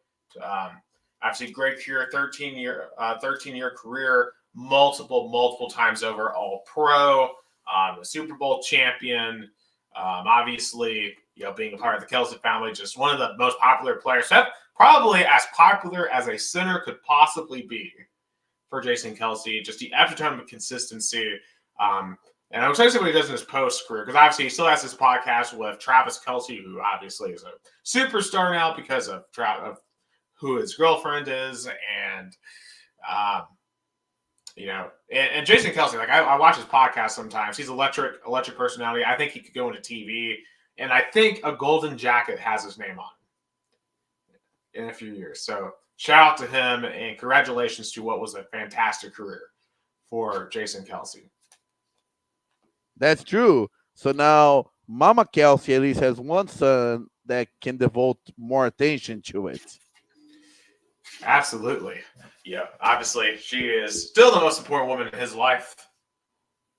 Obviously, great career, 13-year career, multiple times over All Pro, a Super Bowl champion. Obviously, being a part of the Kelsey family, just one of the most popular players. Probably as popular as a center could possibly be for Jason Kelsey. Just the extra ton of consistency. And I'm excited to see what he does in his post career, because obviously he still has his podcast with Travis Kelsey, who obviously is a superstar now because of who his girlfriend is, and and Jason Kelsey. Like I watch his podcast sometimes. He's electric personality. I think he could go into TV, and I think a golden jacket has his name on it in a few years. So shout out to him, and congratulations to what was a fantastic career for Jason Kelsey. That's true. So now Mama Kelsey at least has one son that can devote more attention to it. Absolutely. Yeah. Obviously, she is still the most important woman in his life.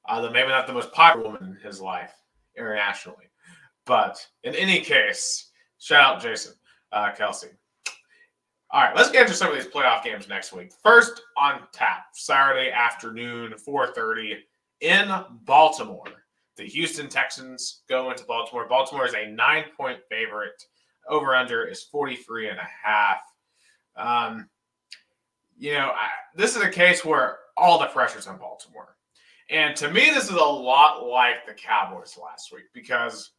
Maybe not the most popular woman in his life internationally. But in any case, shout out Jason Kelsey. All right, let's get into some of these playoff games next week. First on tap, Saturday afternoon, 4:30 in Baltimore. The Houston Texans go into Baltimore. Baltimore is a 9-point favorite. Over-under is 43.5. This is a case where all the pressure's on Baltimore. And to me, this is a lot like the Cowboys last week because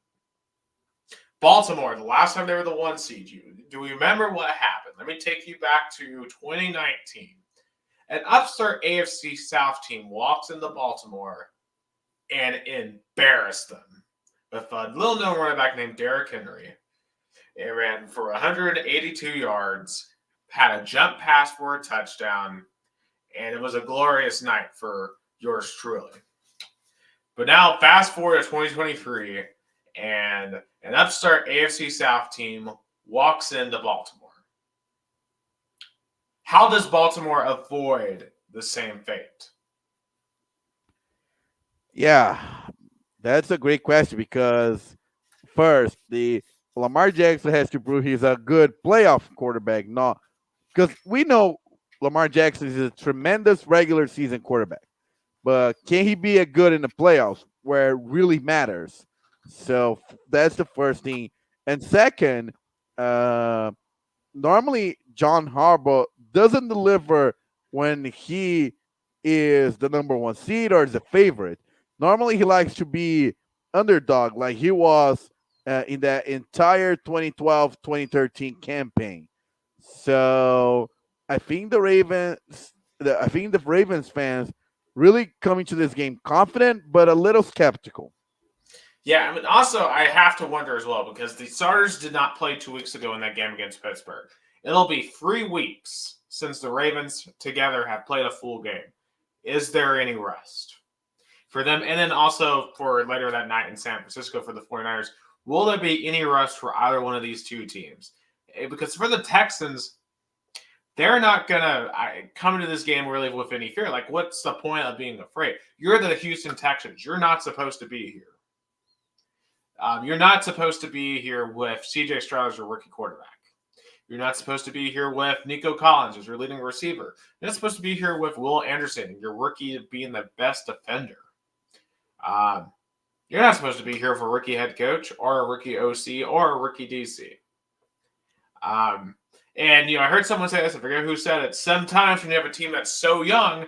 Baltimore, the last time they were the 1 seed, do we remember what happened? Let me take you back to 2019. An upstart AFC South team walks into Baltimore and embarrassed them with a little-known running back named Derrick Henry. It ran for 182 yards, had a jump pass for a touchdown, and it was a glorious night for yours truly. But now, fast forward to 2023, and an upstart AFC South team walks into Baltimore. How does Baltimore avoid the same fate? Yeah, that's a great question because first, the Lamar Jackson has to prove he's a good playoff quarterback, not because we know Lamar Jackson is a tremendous regular season quarterback, but can he be a good in the playoffs where it really matters? So that's the first thing. And second, uh, normally John Harbaugh doesn't deliver when he is the number 1 seed or is a favorite. Normally he likes to be underdog like he was in that entire 2012-2013 campaign. So I think the Ravens fans really coming to this game confident but a little skeptical. Yeah, I mean, also, I have to wonder as well because the starters did not play 2 weeks ago in that game against Pittsburgh. It'll be 3 weeks since the Ravens together have played a full game. Is there any rest for them? And then also for later that night in San Francisco for the 49ers, will there be any rest for either one of these two teams? Because for the Texans, they're not going to come into this game really with any fear. Like, what's the point of being afraid? You're the Houston Texans. You're not supposed to be here. You're not supposed to be here with C.J. Stroud as your rookie quarterback. You're not supposed to be here with Nico Collins as your leading receiver. You're not supposed to be here with Will Anderson, your rookie being the best defender. You're not supposed to be here for a rookie head coach or a rookie OC or a rookie DC. And I heard someone say this, I forget who said it. Sometimes when you have a team that's so young,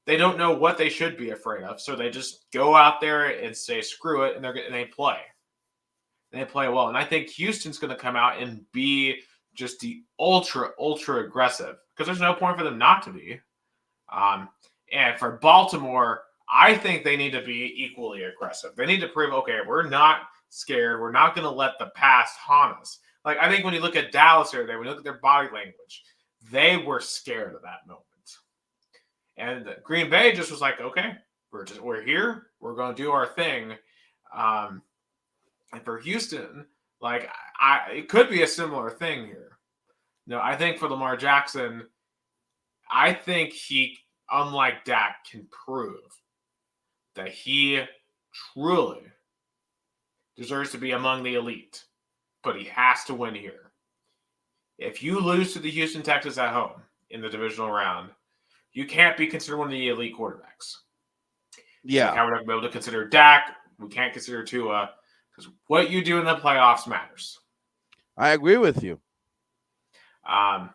they don't know what they should be afraid of. So they just go out there and say, screw it, and they play. They play well. And I think Houston's going to come out and be just the ultra aggressive because there's no point for them not to be. And for Baltimore, I think they need to be equally aggressive. They need to prove, okay, we're not scared. We're not going to let the past haunt us. Like, I think when you look at Dallas here, when you look at their body language, they were scared of that moment. And Green Bay just was like, okay, we're here. We're going to do our thing. And for Houston, like, it could be a similar thing here. I think for Lamar Jackson, I think he, unlike Dak, can prove that he truly deserves to be among the elite. But he has to win here. If you lose to the Houston Texans at home in the divisional round, you can't be considered one of the elite quarterbacks. Yeah. We're not going to be able to consider Dak. We can't consider Tua. Because what you do in the playoffs matters. I agree with you. I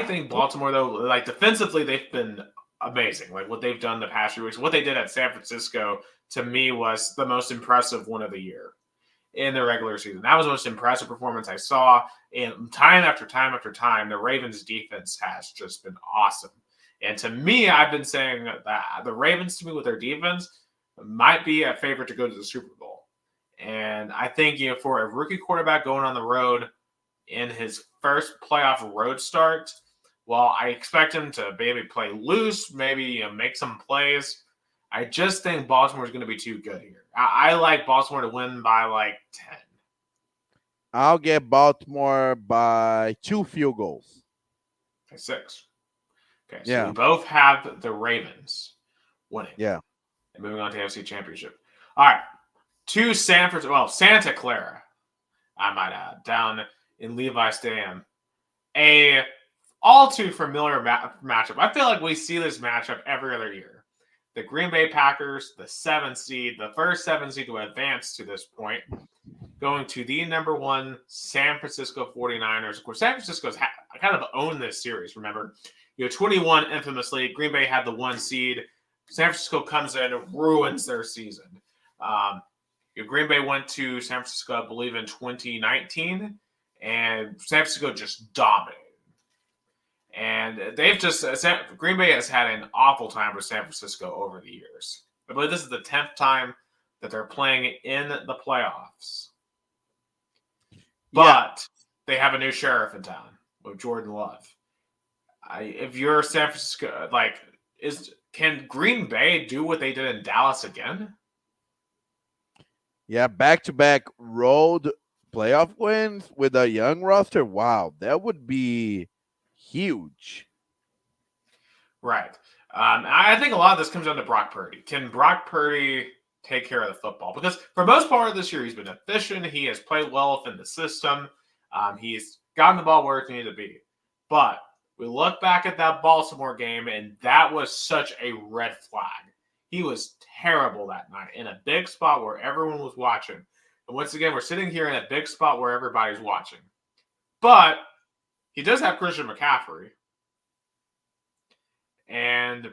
think Baltimore, though, like defensively, they've been amazing. Like what they've done the past few weeks. What they did at San Francisco, to me, was the most impressive one of the year in the regular season. That was the most impressive performance I saw. And time after time after time, the Ravens' defense has just been awesome. And to me, I've been saying that the Ravens, to me, with their defense, might be a favorite to go to the Super Bowl. And I think, for a rookie quarterback going on the road in his first playoff road start, while I expect him to maybe play loose, maybe make some plays, I just think Baltimore is going to be too good here. I like Baltimore to win by like 10. I'll get Baltimore by 2 field goals. Okay, 6. Okay, so we Yeah, both have the Ravens winning yeah. and moving on to AFC Championship. All right, to Santa Clara, I might add, down in Levi Stadium. A all too familiar matchup. I feel like we see this matchup every other year. The Green Bay Packers, the 7th seed, the first 7th seed to advance to this point, going to the number 1 San Francisco 49ers. Of course, San Francisco's kind of owned this series, remember? 21 infamously. Green Bay had the 1 seed. San Francisco comes in and ruins their season. Green Bay went to San Francisco, I believe, in 2019, and San Francisco just dominated. And they've just Green Bay has had an awful time with San Francisco over the years. I believe this is the 10th time that they're playing in the playoffs. But they have a new sheriff in town with Jordan Love. If you're San Francisco, can Green Bay do what they did in Dallas again? Yeah, back-to-back road playoff wins with a young roster. Wow, that would be huge. Right. I think a lot of this comes down to Brock Purdy. Can Brock Purdy take care of the football? Because for most part of this year, he's been efficient. He has played well within the system. He's gotten the ball where it needed to be. But we look back at that Baltimore game, and that was such a red flag. He was terrible that night in a big spot where everyone was watching. And once again, we're sitting here in a big spot where everybody's watching. But he does have Christian McCaffrey. And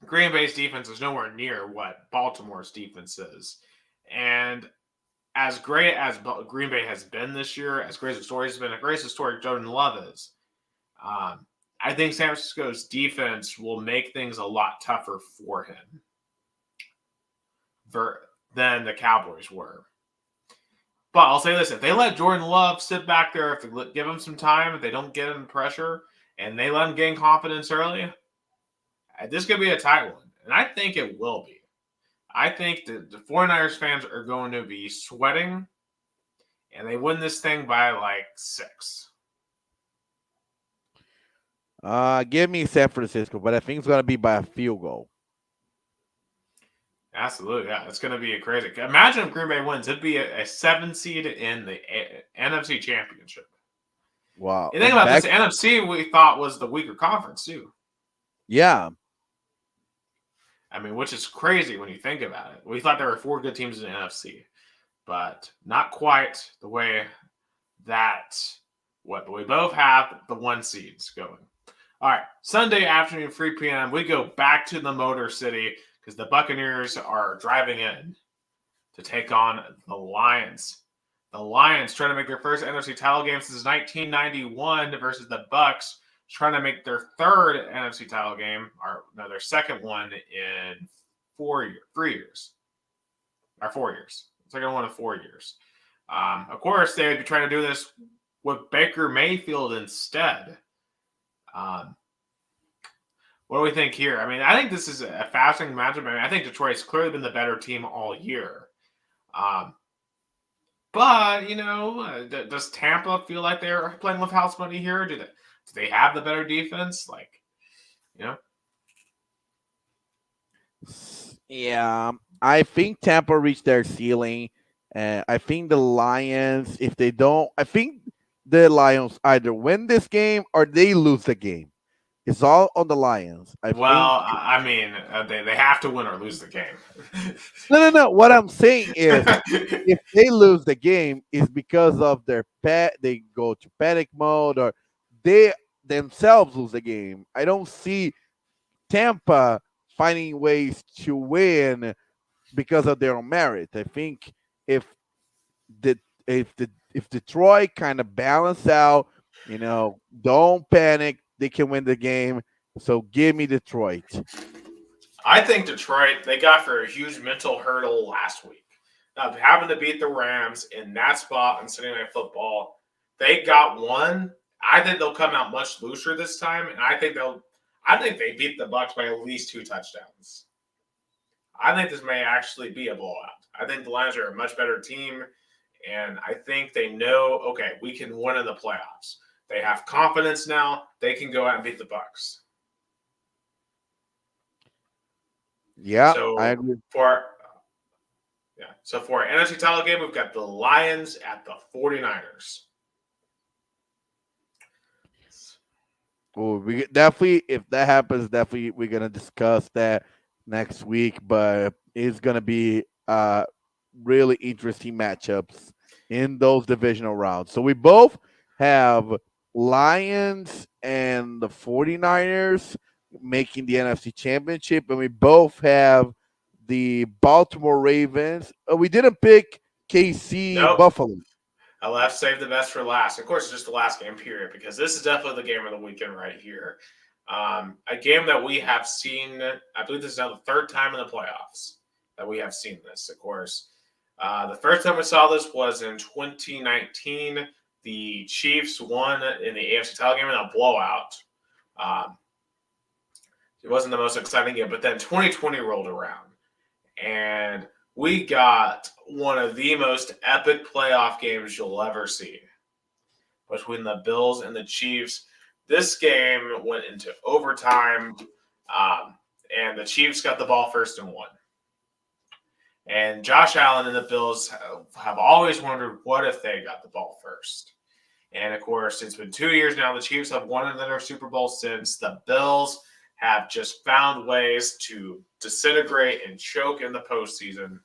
Green Bay's defense is nowhere near what Baltimore's defense is. And as great as Green Bay has been this year, as great as the story has been, as great as the story Jordan Love is, I think San Francisco's defense will make things a lot tougher for him than the Cowboys were. But I'll say this, if they let Jordan Love sit back there, if they give him some time, if they don't get him pressure, and they let him gain confidence early, this could be a tight one. And I think it will be. I think the 49ers fans are going to be sweating, and they win this thing by like 6. Give me San Francisco, but I think it's going to be by a field goal. Absolutely, yeah. It's going to be a crazy. Imagine if Green Bay wins. It'd be a 7 seed in the NFC Championship. Wow. And think about this. NFC we thought was the weaker conference, too. Yeah. I mean, which is crazy when you think about it. We thought there were 4 good teams in the NFC, but not quite the way that but we both have the 1 seeds going. All right, Sunday afternoon, 3 p.m., we go back to the Motor City because the Buccaneers are driving in to take on the Lions. The Lions trying to make their first NFC title game since 1991 versus the Bucs, trying to make their 3rd NFC title game, or no, their 2nd one in 3 years. Or 4 years. Second one in 4 years. Of course, they would be trying to do this with Baker Mayfield instead. What do we think here? I mean, I think this is a fascinating matchup. I mean, I think Detroit's clearly been the better team all year. But, does Tampa feel like they're playing with house money here? Do they have the better defense? Yeah, I think Tampa reached their ceiling. I think the Lions, if they don't, I think the Lions either win this game or they lose the game. It's all on the Lions. They have to win or lose the game. No. What I'm saying is, if they lose the game, it's because of their they go to panic mode or they themselves lose the game. I don't see Tampa finding ways to win because of their own merit. I think if Detroit kind of balance out, don't panic, they can win the game. So give me Detroit. I think Detroit, they got for a huge mental hurdle last week. Having to beat the Rams in that spot on Sunday Night Football. They got one. I think they'll come out much looser this time, and I think they beat the Bucs by at least 2 touchdowns. I think this may actually be a blowout. I think the Lions are a much better team, and I think they know, okay, we can win in the playoffs. They have confidence now. They can go out and beat the Bucks. Yeah, I So agree. for our NFC title game, we've got the Lions at the 49ers. Oh, we definitely, if that happens, definitely we're gonna discuss that next week. But it's gonna be really interesting matchups in those divisional rounds. So we both have Lions and the 49ers making the NFC Championship, and we both have the Baltimore Ravens. We didn't pick KC Nope. Buffalo. I left save the best for last. Of course, it's just the last game period because this is definitely the game of the weekend right here. A game that we have seen, I believe this is now the third time in the playoffs that we have seen this, of course. The first time we saw this was in 2019. The Chiefs won in the AFC title game in a blowout. It wasn't the most exciting game, but then 2020 rolled around. And we got one of the most epic playoff games you'll ever see between the Bills and the Chiefs. This game went into overtime, and the Chiefs got the ball first and won. And Josh Allen and the Bills have always wondered what if they got the ball first. And, of course, it's been 2 years now. The Chiefs have won another Super Bowl since. The Bills have just found ways to disintegrate and choke in the postseason.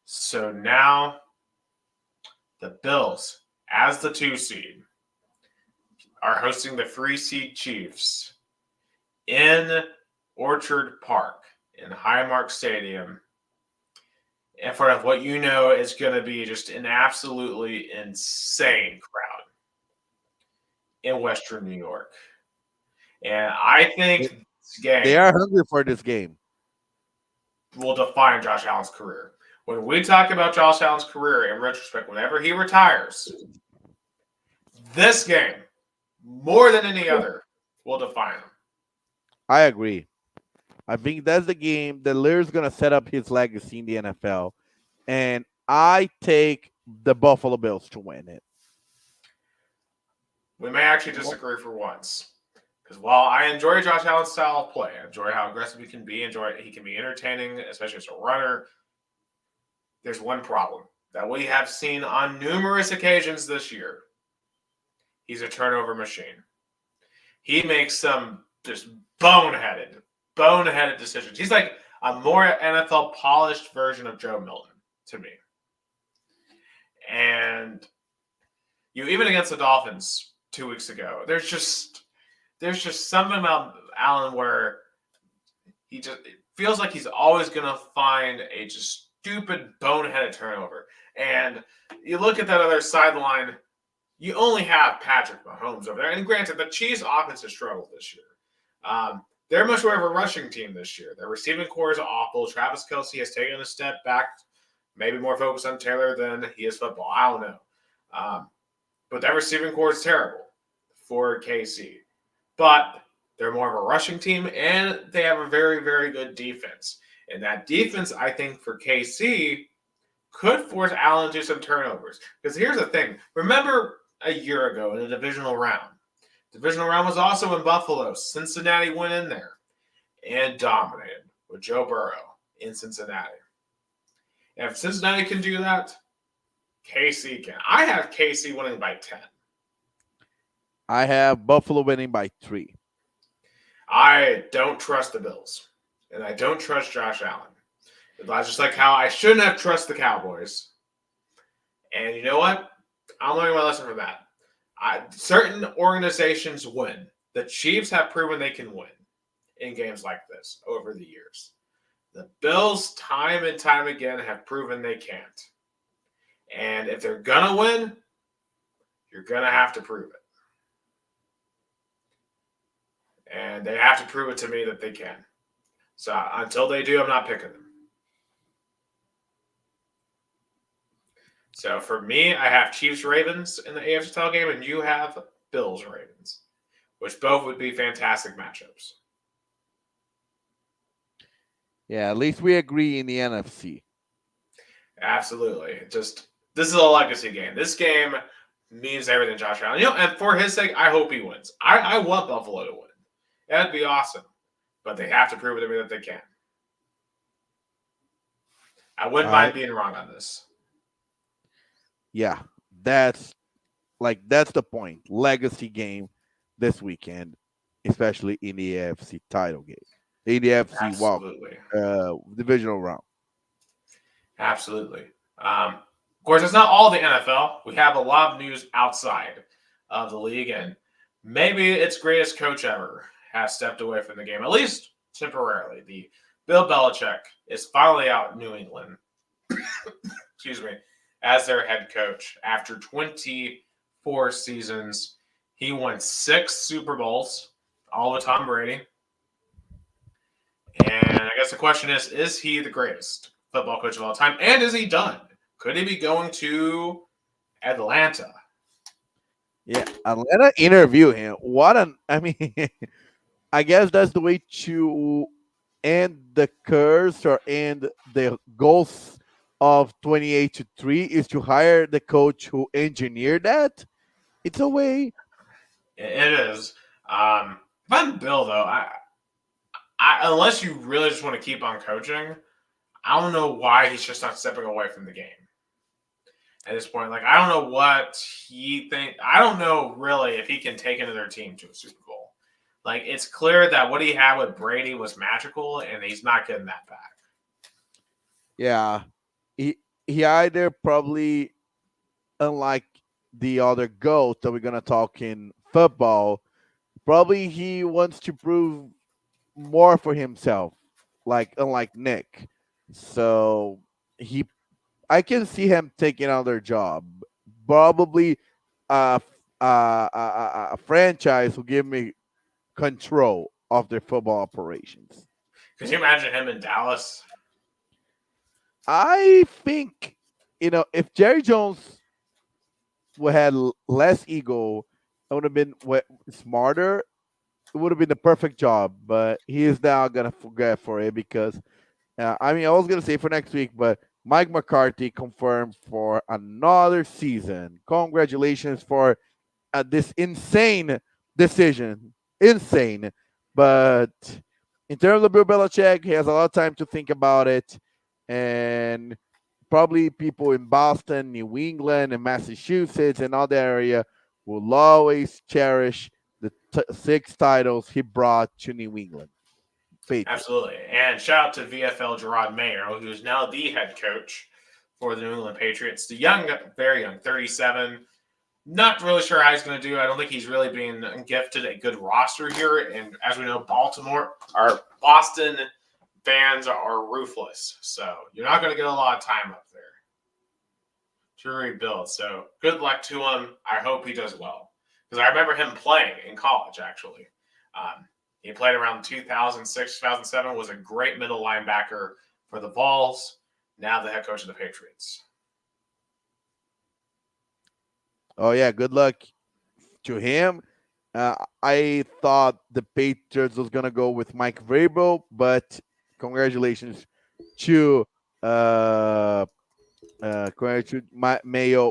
So now the Bills, as the 2 seed, are hosting the 3 seed Chiefs in Orchard Park in Highmark Stadium in front of what you know is going to be just an absolutely insane crowd in Western New York. And I think this game They are hungry for this game. will define Josh Allen's career. When we talk about Josh Allen's career in retrospect, whenever he retires, this game, more than any other, will define him. I agree. I think that's the game that Lear's going to set up his legacy in the NFL. And I take the Buffalo Bills to win it. We may actually disagree for once. Because while I enjoy Josh Allen's style of play, I enjoy how aggressive he can be, he can be entertaining, especially as a runner, there's one problem that we have seen on numerous occasions this year. He's a turnover machine. He makes some just boneheaded decisions. He's like a more NFL polished version of Joe Milton to me. And even against the Dolphins 2 weeks ago, there's just something about Allen where it feels like he's always going to find a just stupid boneheaded turnover. And you look at that other sideline, you only have Patrick Mahomes over there. And granted, the Chiefs' offense has struggled this year. They're much more of a rushing team this year. Their receiving core is awful. Travis Kelce has taken a step back, maybe more focused on Taylor than he is football. I don't know. But that receiving core is terrible for KC. But they're more of a rushing team, and they have a very, very good defense. And that defense, I think, for KC could force Allen to some turnovers. Because here's the thing. Remember a year ago in the divisional round. Divisional round was also in Buffalo. Cincinnati went in there and dominated with Joe Burrow in Cincinnati. And if Cincinnati can do that, KC can. I have KC winning by 10. I have Buffalo winning by 3. I don't trust the Bills. And I don't trust Josh Allen. That's just like how I shouldn't have trusted the Cowboys. And you know what? I'm learning my lesson from that. Certain organizations win. The Chiefs have proven they can win in games like this over the years. The Bills, time and time again, have proven they can't. And if they're going to win, you're going to have to prove it. And they have to prove it to me that they can. So until they do, I'm not picking them. So for me, I have Chiefs-Ravens in the AFC title game, and you have Bills-Ravens, which both would be fantastic matchups. Yeah, at least we agree in the NFC. Absolutely. Just this is a legacy game. This game means everything, to Josh Allen. And for his sake, I hope he wins. I want Buffalo to win. That'd be awesome. But they have to prove to me that they can. I wouldn't I mind being wrong on this. Yeah, that's that's the point. Legacy game this weekend, especially in the AFC title game, in the AFC Absolutely. divisional round. Absolutely. Of course, it's not all the NFL. We have a lot of news outside of the league, and maybe its greatest coach ever has stepped away from the game, at least temporarily. The Bill Belichick is finally out in New England, excuse me, as their head coach after 24 seasons. He won 6 Super Bowls, all with Tom Brady. And I guess the question is he the greatest football coach of all time? And is he done? Could he be going to Atlanta? Yeah, Atlanta interview him. I mean, I guess that's the way to end the curse or end the goals of 28-3 is to hire the coach who engineered that. It's a way. It is. If I'm Bill, though, unless you really just want to keep on coaching, I don't know why he's just not stepping away from the game at this point. Like, I don't know what he thinks. I don't know really if he can take another team to a Super Bowl. Like, it's clear that what he had with Brady was magical, and he's not getting that back. Yeah, he either probably, unlike the other goat that we're gonna talk in football, probably he wants to prove more for himself, like unlike Nick. So I can see him taking another job, probably a franchise will give me control of their football operations. Could you imagine him in Dallas? I think if Jerry Jones would had less ego, it would have been smarter. It would have been the perfect job, but he is now gonna forget for it because I mean I was gonna say for next week, but Mike McCarthy confirmed for another season. Congratulations for this insane decision. Insane. But in terms of Bill Belichick, he has a lot of time to think about it. And probably people in Boston, New England, and Massachusetts and other area will always cherish the 6 titles he brought to New England Patriots. Absolutely. And shout out to VFL Gerard Mayer, who is now the head coach for the New England Patriots. The young, very young, 37. Not really sure how he's going to do. I don't think he's really being gifted a good roster here. And as we know, Boston fans are ruthless. So you're not going to get a lot of time up there to rebuild. So good luck to him. I hope he does well. Because I remember him playing in college, actually. He played around 2006, 2007, was a great middle linebacker for the Vols, now the head coach of the Patriots. Oh, yeah, good luck to him. I thought the Patriots was going to go with Mike Vrabel, but congratulations to Mayo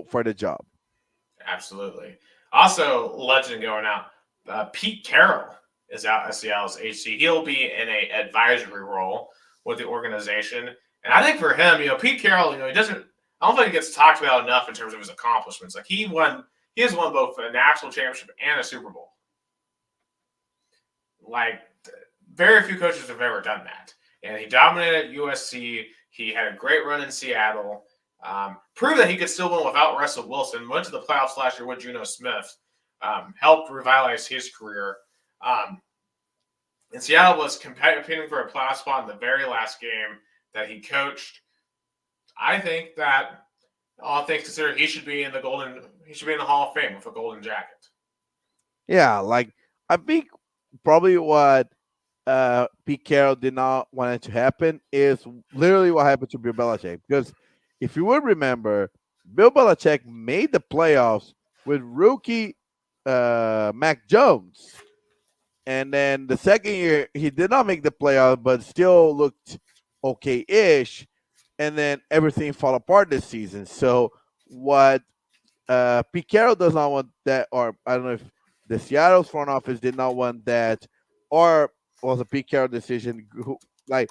for the job. Absolutely. Also, legend going out, Pete Carroll is out at Seattle's HC. He'll be in an advisory role with the organization. And I think for him, Pete Carroll, I don't think he gets talked about enough in terms of his accomplishments. Like he has won both a national championship and a Super Bowl. Like very few coaches have ever done that. And he dominated USC. He had a great run in Seattle. Proved that he could still win without Russell Wilson. Went to the playoffs last year with Geno Smith. Helped revitalize his career. And Seattle was competing for a playoff spot in the very last game that he coached. I think that all things considered, he should be in the Hall of Fame with a golden jacket. Yeah, like I think probably what Pete Carroll did not want it to happen is literally what happened to Bill Belichick. Because if you would remember, Bill Belichick made the playoffs with rookie Mac Jones. And then the second year, he did not make the playoffs, but still looked okay-ish, and then everything fall apart this season. So what Pete Carroll does not want that, or I don't know if the Seattle's front office did not want that, or was a Pete Carroll decision. Like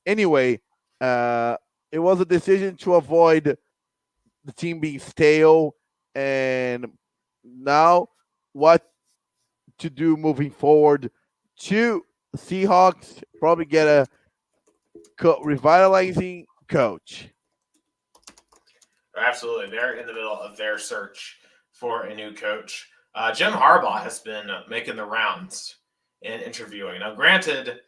anyway, uh, it was a decision to avoid the team being stale, and now what to do moving forward to Seahawks probably get a revitalizing coach. Absolutely. They're in the middle of their search for a new coach. Jim Harbaugh has been making the rounds and interviewing. Now, granted,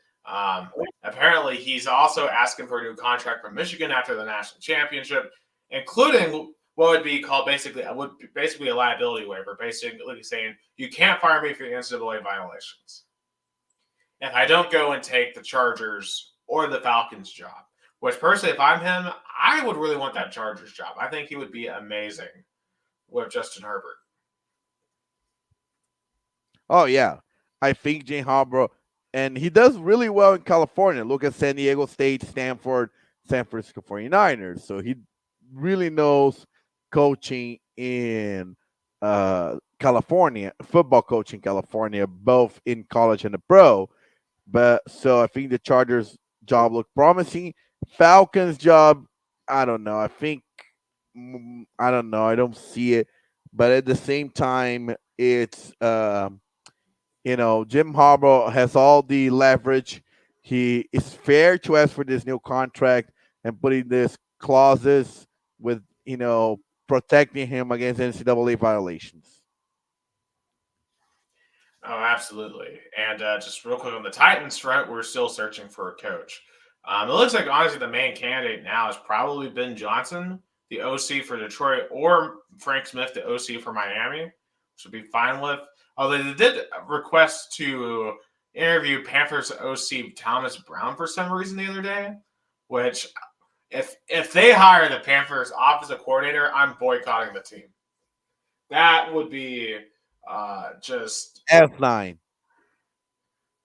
apparently he's also asking for a new contract from Michigan after the national championship, including what would be called basically a liability waiver, basically saying you can't fire me for NCAA violations if I don't go and take the Chargers or the Falcons job. Which personally, if I'm him, I would really want that Chargers job. I think he would be amazing with Justin Herbert. Oh yeah, I think Jane Harbaugh, and he does really well in California. Look at San Diego State, Stanford, San Francisco 49ers. So he really knows coaching in California, football coaching California, both in college and the pro. But so I think the Chargers job looked promising. Falcons job, I don't know. I think I don't know. I don't see it. But at the same time, it's Jim Harbaugh has all the leverage. He is fair to ask for this new contract and putting this clauses with protecting him against NCAA violations. Oh, absolutely. And just real quick on the Titans front, we're still searching for a coach. It looks like, honestly, the main candidate now is probably Ben Johnson, the OC for Detroit, or Frank Smith, the OC for Miami, which would be fine with. Although they did request to interview Panthers OC Thomas Brown for some reason the other day, which if they hire the Panthers offensive coordinator, I'm boycotting the team. That would be just F9.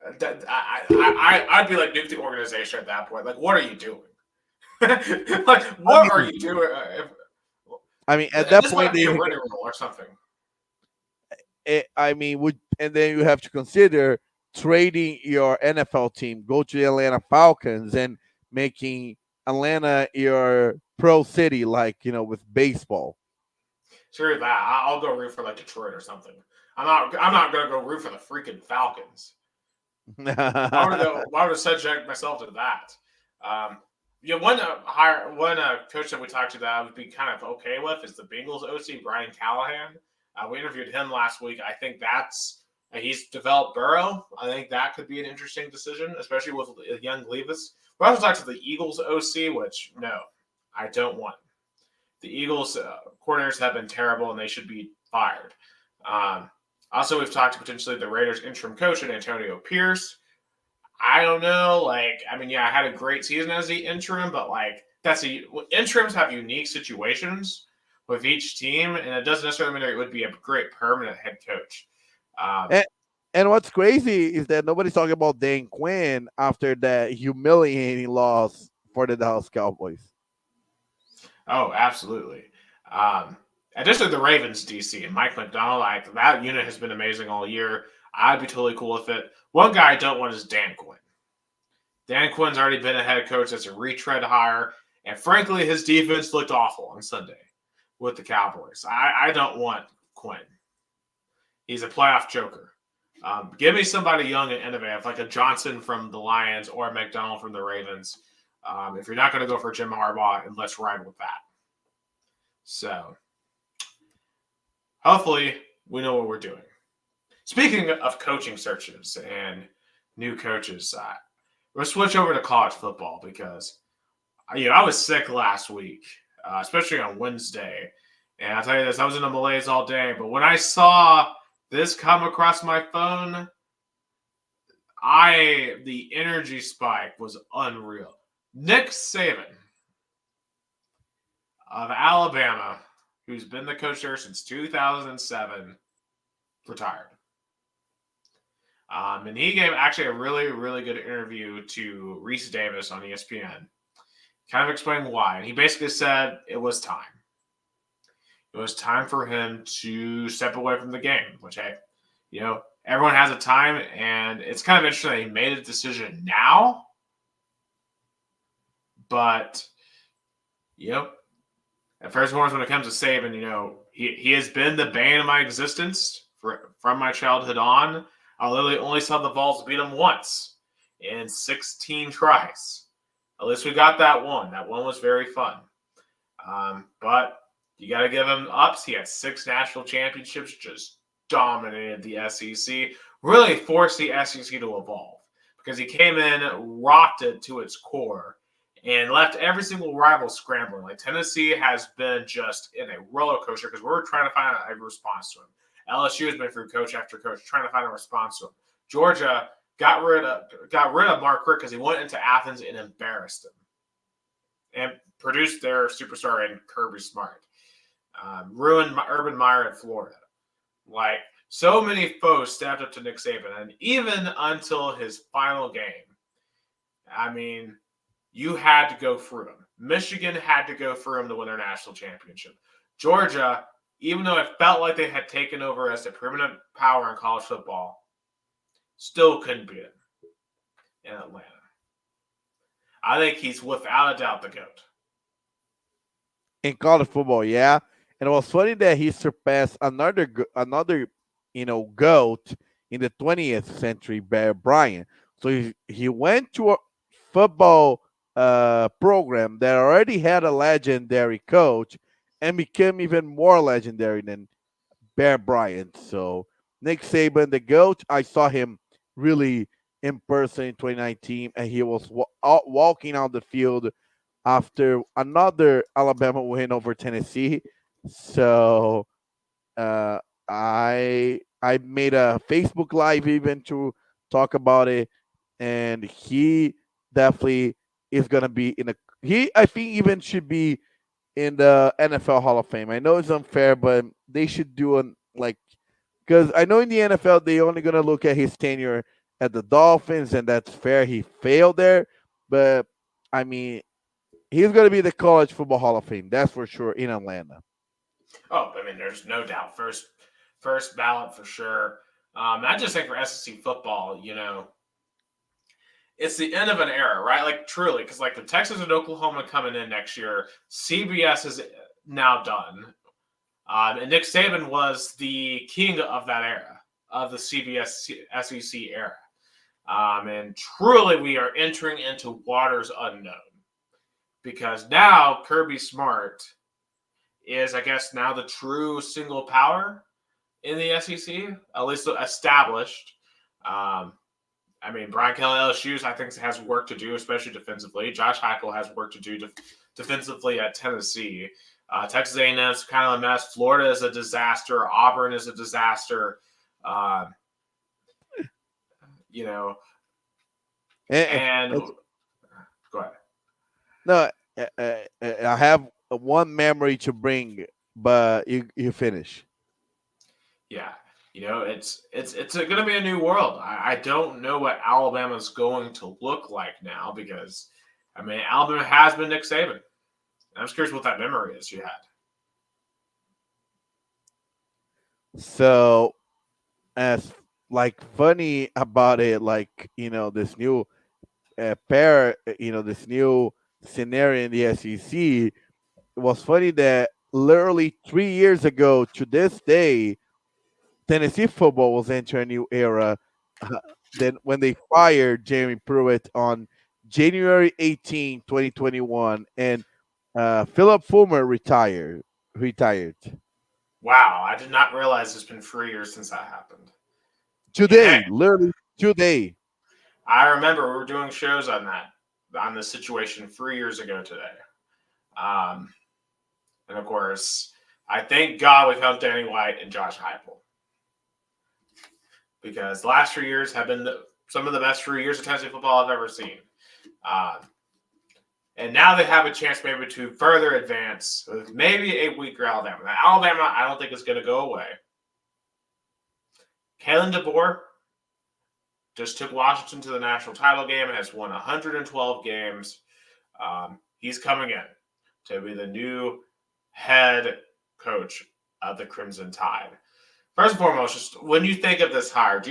I'd be like nuke the organization at that point. Like, what are you doing? Like, I what are mean, you doing? At that This point, might be a winning rule or something. and then you have to consider trading your NFL team, go to the Atlanta Falcons, and making Atlanta your pro city, like with baseball. Sure, that I'll go root for like Detroit or something. I'm not gonna go root for the freaking Falcons. Why would I subject myself to that? One coach that we talked to that I would be kind of okay with is the Bengals OC Brian Callahan. We interviewed him last week. I think he's developed Burrow. I think that could be an interesting decision, especially with young Levis. We also talked to the Eagles OC, which no, I don't want. The Eagles coordinators have been terrible, and they should be fired. Also, we've talked to potentially the Raiders interim coach and Antonio Pierce. I don't know. I had a great season as the interim, but interims have unique situations with each team, and it doesn't necessarily mean it would be a great permanent head coach. And what's crazy is that nobody's talking about Dan Quinn after that humiliating loss for the Dallas Cowboys. Oh, absolutely. Additionally, the Ravens DC and Mike McDonald, that unit has been amazing all year. I'd be totally cool with it. One guy I don't want is Dan Quinn. Dan Quinn's already been a head coach. That's a retread hire. And frankly, his defense looked awful on Sunday with the Cowboys. I don't want Quinn. He's a playoff joker. Give me somebody young and innovative, like a Johnson from the Lions or a McDonald from the Ravens. If you're not going to go for Jim Harbaugh, and let's ride with that. So, hopefully, we know what we're doing. Speaking of coaching searches and new coaches, we'll switch over to college football because I was sick last week, especially on Wednesday. And I'll tell you this, I was in a malaise all day. But when I saw this come across my phone, the energy spike was unreal. Nick Saban of Alabama, who's been the coach there since 2007, retired. And he gave actually a really, really good interview to Reese Davis on ESPN. kind of explaining why. And he basically said it was time. It was time for him to step away from the game, which, hey, everyone has a time, and it's kind of interesting that he made a decision now. But, at first and foremost, when it comes to Saban, he has been the bane of my existence from my childhood on. I literally only saw the Vols beat him once in 16 tries. At least we got that one. That one was very fun. But you got to give him ups. He had 6 national championships, just dominated the SEC, really forced the SEC to evolve because he came in, rocked it to its core, and left every single rival scrambling. Like Tennessee has been just in a roller coaster because we're trying to find a response to him. LSU has been through coach after coach trying to find a response to him. Georgia got rid of Mark Richt because he went into Athens and embarrassed him and produced their superstar in Kirby Smart. Ruined Urban Meyer at Florida. Like, so many foes stepped up to Nick Saban, and even until his final game, I mean, you had to go through him. Michigan had to go through him to win their national championship. Georgia, even though it felt like they had taken over as the preeminent power in college football, still couldn't beat him in Atlanta. I think he's without a doubt the GOAT. In college football, yeah. And it was funny that he surpassed another GOAT in the 20th century, Bear Bryant. So he went to a football program that already had a legendary coach and became even more legendary than Bear Bryant. So Nick Saban, the GOAT, I saw him really in person in 2019, and he was walking on the field after another Alabama win over Tennessee. So uh, I made a Facebook Live even to talk about it, and he definitely is gonna be in a he. I think even should be in the NFL Hall of Fame. I know it's unfair, but they should do an like because I know in the NFL they only gonna look at his tenure at the Dolphins, and that's fair. He failed there, but I mean he's gonna be the College Football Hall of Fame. That's for sure in Atlanta. Oh, I mean, there's no doubt. First ballot for sure. I just think for SEC football, it's the end of an era, right? Like truly, because like the Texas and Oklahoma coming in next year, CBS is now done, and Nick Saban was the king of that era, of the CBS SEC era, and truly we are entering into waters unknown because now Kirby Smart is, I guess, now the true single power in the SEC, at least established. I mean, Brian Kelly LSU, I think, has work to do, especially defensively. Josh Heupel has work to do defensively at Tennessee. Texas A&M is kind of a mess. Florida is a disaster. Auburn is a disaster. And go ahead. No, I have one memory to bring, but you finish. Yeah, it's going to be a new world. I don't know what Alabama's going to look like now because, I mean, Alabama has been Nick Saban. I'm just curious what that memory is you had. So, as like funny about it, like this new this new scenario in the SEC. It was funny that literally 3 years ago to this day, Tennessee football was entering a new era. Then when they fired Jeremy Pruitt on January 18, 2021, and Philip Fulmer retired Wow, I did not realize it's been 3 years since that happened. today, literally today. I remember we were doing shows on the situation 3 years ago today. And of course, I thank God we found Danny White and Josh Heupel. Because the last 3 years have been some of the best 3 years of Tennessee football I've ever seen. And now they have a chance maybe to further advance with maybe a weaker Alabama. Now, Alabama, I don't think is going to go away. Kalen DeBoer just took Washington to the national title game and has won 112 games. he's coming in to be the new head coach of the Crimson Tide. First and foremost, just when you think of this hire,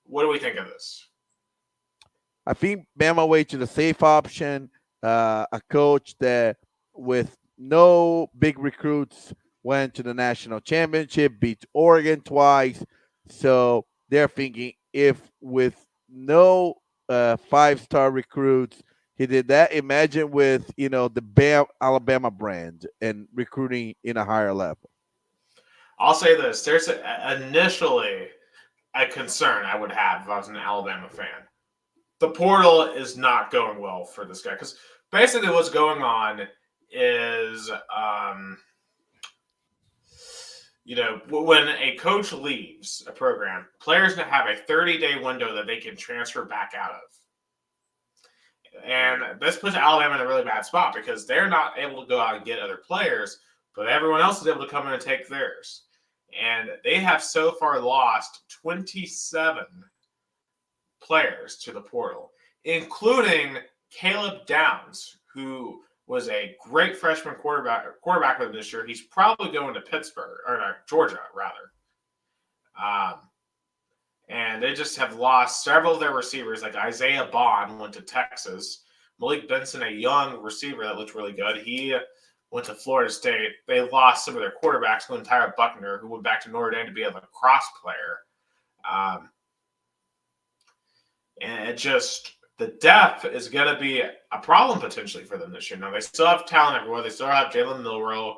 what do we think of this? I think Bama way to the safe option, a coach that with no big recruits went to the national championship, beat Oregon twice. So they're thinking if with no 5-star recruits, he did that. Imagine with the Alabama brand and recruiting in a higher level. I'll say this: there's initially a concern I would have if I was an Alabama fan. The portal is not going well for this guy because basically what's going on is, when a coach leaves a program, players have a 30-day window that they can transfer back out of. And this puts Alabama in a really bad spot because they're not able to go out and get other players, but everyone else is able to come in and take theirs. And they have so far lost 27 players to the portal, including Caleb Downs, who was a great freshman quarterback with them this year. He's probably going to Pittsburgh, or no, Georgia, rather. And they just have lost several of their receivers, like Isaiah Bond went to Texas. Malik Benson, a young receiver that looked really good, he went to Florida State. They lost some of their quarterbacks, including Tyler Buckner, who went back to Notre Dame to be a lacrosse player. And the depth is going to be a problem potentially for them this year. Now, they still have talent everywhere. They still have Jalen Milroe.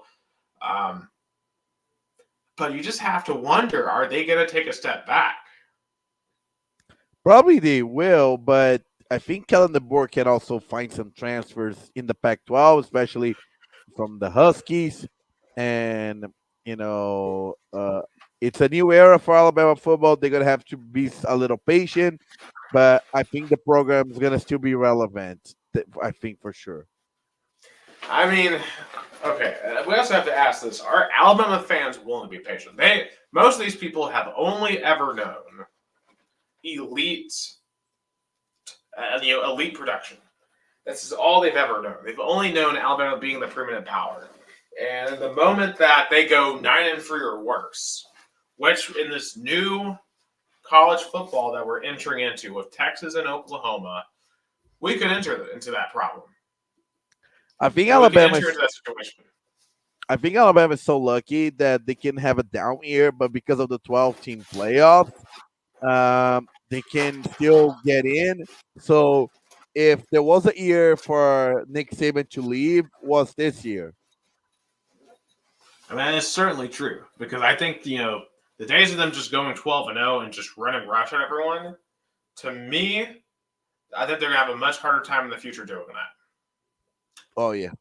But you just have to wonder, are they going to take a step back? Probably they will, but I think Kellen DeBoer can also find some transfers in the Pac-12, especially from the Huskies. And, it's a new era for Alabama football. They're going to have to be a little patient, but I think the program is going to still be relevant, I think for sure. I mean, okay, we also have to ask this. Are Alabama fans willing to be patient? Most of these people have only ever known elite production. This is all they've ever known. They've only known Alabama being the preeminent power. And the moment that they go 9-3 or worse, which in this new college football that we're entering into with Texas and Oklahoma, we could enter into that problem. I think Alabama is so lucky that they can have a down year, but because of the 12-team playoffs, they can still get in. So if there was a year for Nick Saban to leave, was this year. I mean, it's certainly true because I think, the days of them just going 12-0 and just running rush at everyone, to me, I think they're going to have a much harder time in the future doing that. Oh, yeah.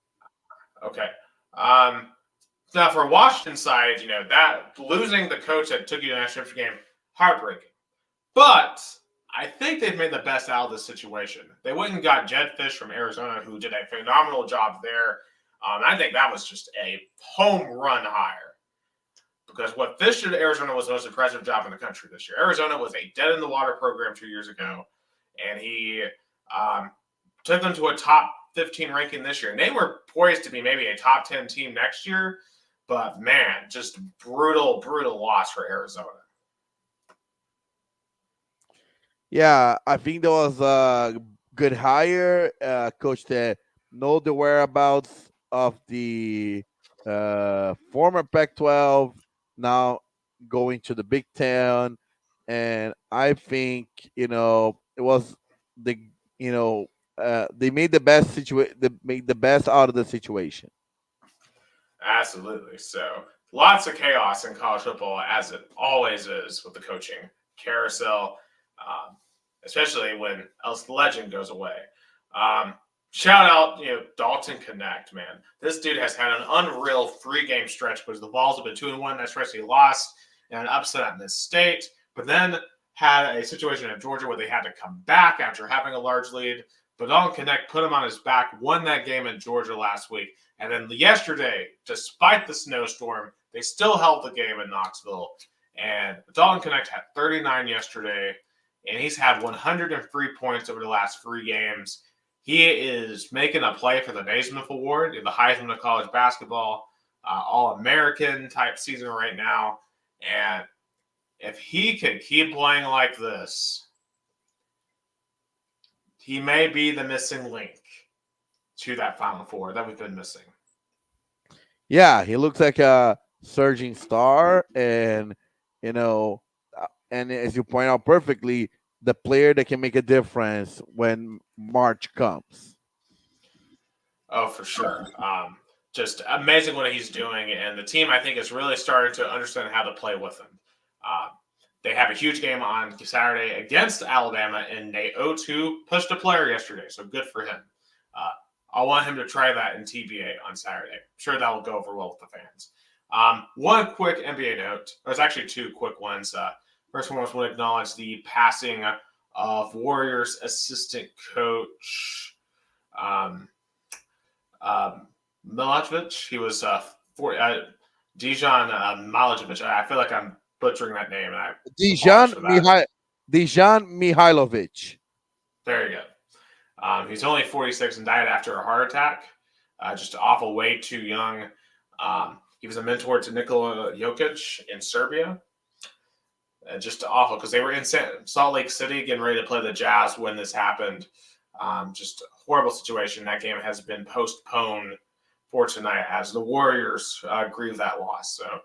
Okay. Now, for Washington side, that losing the coach that took you to the national championship game, heartbreaking. But I think they've made the best out of this situation. They went and got Jed Fish from Arizona, who did a phenomenal job there. I think that was just a home run hire. Because what Fish did at Arizona was the most impressive job in the country this year. Arizona was a dead-in-the-water program 2 years ago, and he took them to a top 15 ranking this year. And they were poised to be maybe a top 10 team next year, but, man, just brutal, brutal loss for Arizona. Yeah, I think there was a good hire, coach that know the whereabouts of the former Pac-12, now going to the Big Ten, and I think it was the they made the best They made the best out of the situation. Absolutely. So lots of chaos in college football, as it always is with the coaching carousel, especially when the legend goes away. Shout out, Dalton Connect, man. This dude has had an unreal 3-game stretch because the Vols have been 2-1. That stretch he lost in an upset at Miss State, but then had a situation in Georgia where they had to come back after having a large lead. But Dalton Connect put him on his back, won that game in Georgia last week. And then yesterday, despite the snowstorm, they still held the game in Knoxville. And Dalton Connect had 39 yesterday, and he's had 103 points over the last 3 games. He is making a play for the Naismith Award, the Heisman of college basketball, All American type season right now. And if he could keep playing like this, he may be the missing link to that Final Four that we've been missing. Yeah, he looks like a surging star, and you know, and as you point out perfectly, the player that can make a difference when March comes. Oh, for sure. Just amazing what he's doing, and the team I think is really starting to understand how to play with him. Uh, they have a huge game on Saturday against Alabama, and they 0-2 pushed a player yesterday, so good for him. Uh, I want him to try that in TBA on Saturday. I'm sure that will go over well with the fans. One quick NBA note. There's actually two quick ones. First one was to acknowledge the passing of Warriors assistant coach. Milojevic. He was Dijon Milojevic. I feel like I'm butchering that name, and I apologize Dijon for that. Dijon Mihailovic. There you go. He's only 46 and died after a heart attack. Just awful, way too young. He was a mentor to Nikola Jokic in Serbia. Just awful because they were in Salt Lake City getting ready to play the Jazz when this happened. Just a horrible situation. That game has been postponed for tonight as the Warriors grieve that loss. So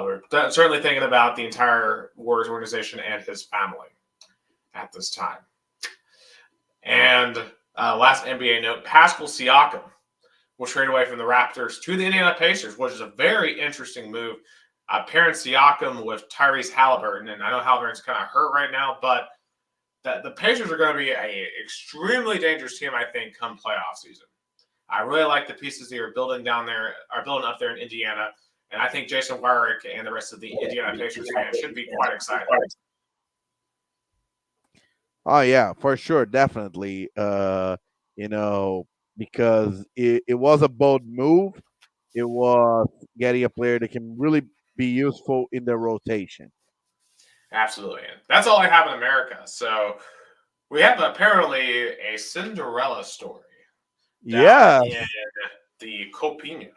we're certainly thinking about the entire Warriors organization and his family at this time. And last NBA note, Pascal Siakam will trade away from the Raptors to the Indiana Pacers, which is a very interesting move. Pairing Siakam with Tyrese Halliburton, and I know Halliburton's kind of hurt right now, but the Pacers are going to be an extremely dangerous team, I think, come playoff season. I really like the pieces they are building up there in Indiana, and I think Jason Warwick and the rest of the Indiana Pacers fans should be quite excited. Oh yeah, for sure, definitely. Because it was a bold move. It was getting a player that can really be useful in the rotation. Absolutely. And that's all I have in America. So we have apparently a Cinderella story down Yeah, in the Copinha.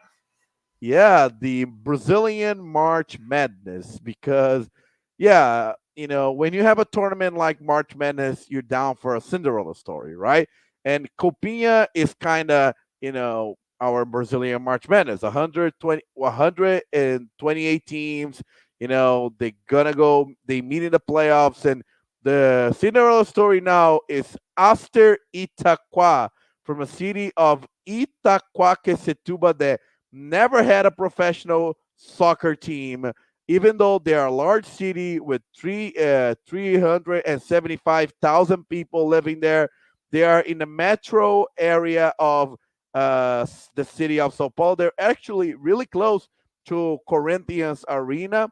yeah, the Brazilian March Madness. Because, yeah, when you have a tournament like March Madness, you're down for a Cinderella story, right? And Copinha is kind of, our Brazilian March Madness, 128 teams. They meet in the playoffs, and the Cinderella story now is Aster Itaquá from a city of Itaquaquecetuba that never had a professional soccer team, even though they are a large city with 375,000 people living there. They are in the metro area of the city of Sao Paulo. They're actually really close to Corinthians Arena,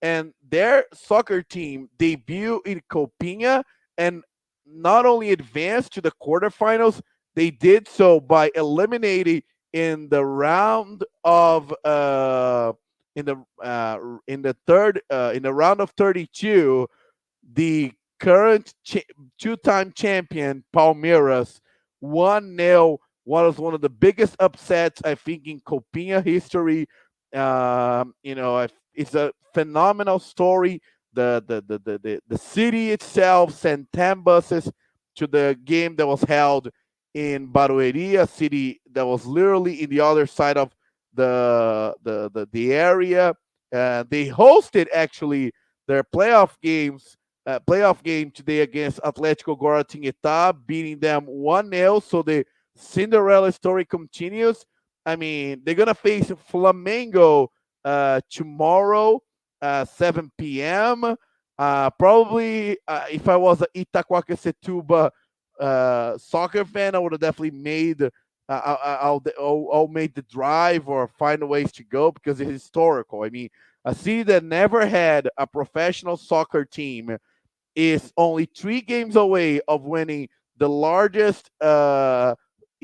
and their soccer team debuted in Copinha and not only advanced to the quarterfinals, they did so by eliminating in the round of in the round of 32 the current two-time champion Palmeiras 1-0. Was one of the biggest upsets I think in Copinha history. It's a phenomenal story. The city itself sent 10 buses to the game that was held in Barueri, a city that was literally in the other side of the area. They hosted actually their playoff game today against Atlético Guaratinguetá, beating them 1-0. So the Cinderella story continues. I mean, they're gonna face Flamengo tomorrow, 7 p.m. Probably, if I was a Itaquaquecetuba soccer fan, I would have definitely made. I'll make the drive or find ways to go because it's historical. I mean, a city that never had a professional soccer team is only 3 games away of winning the largest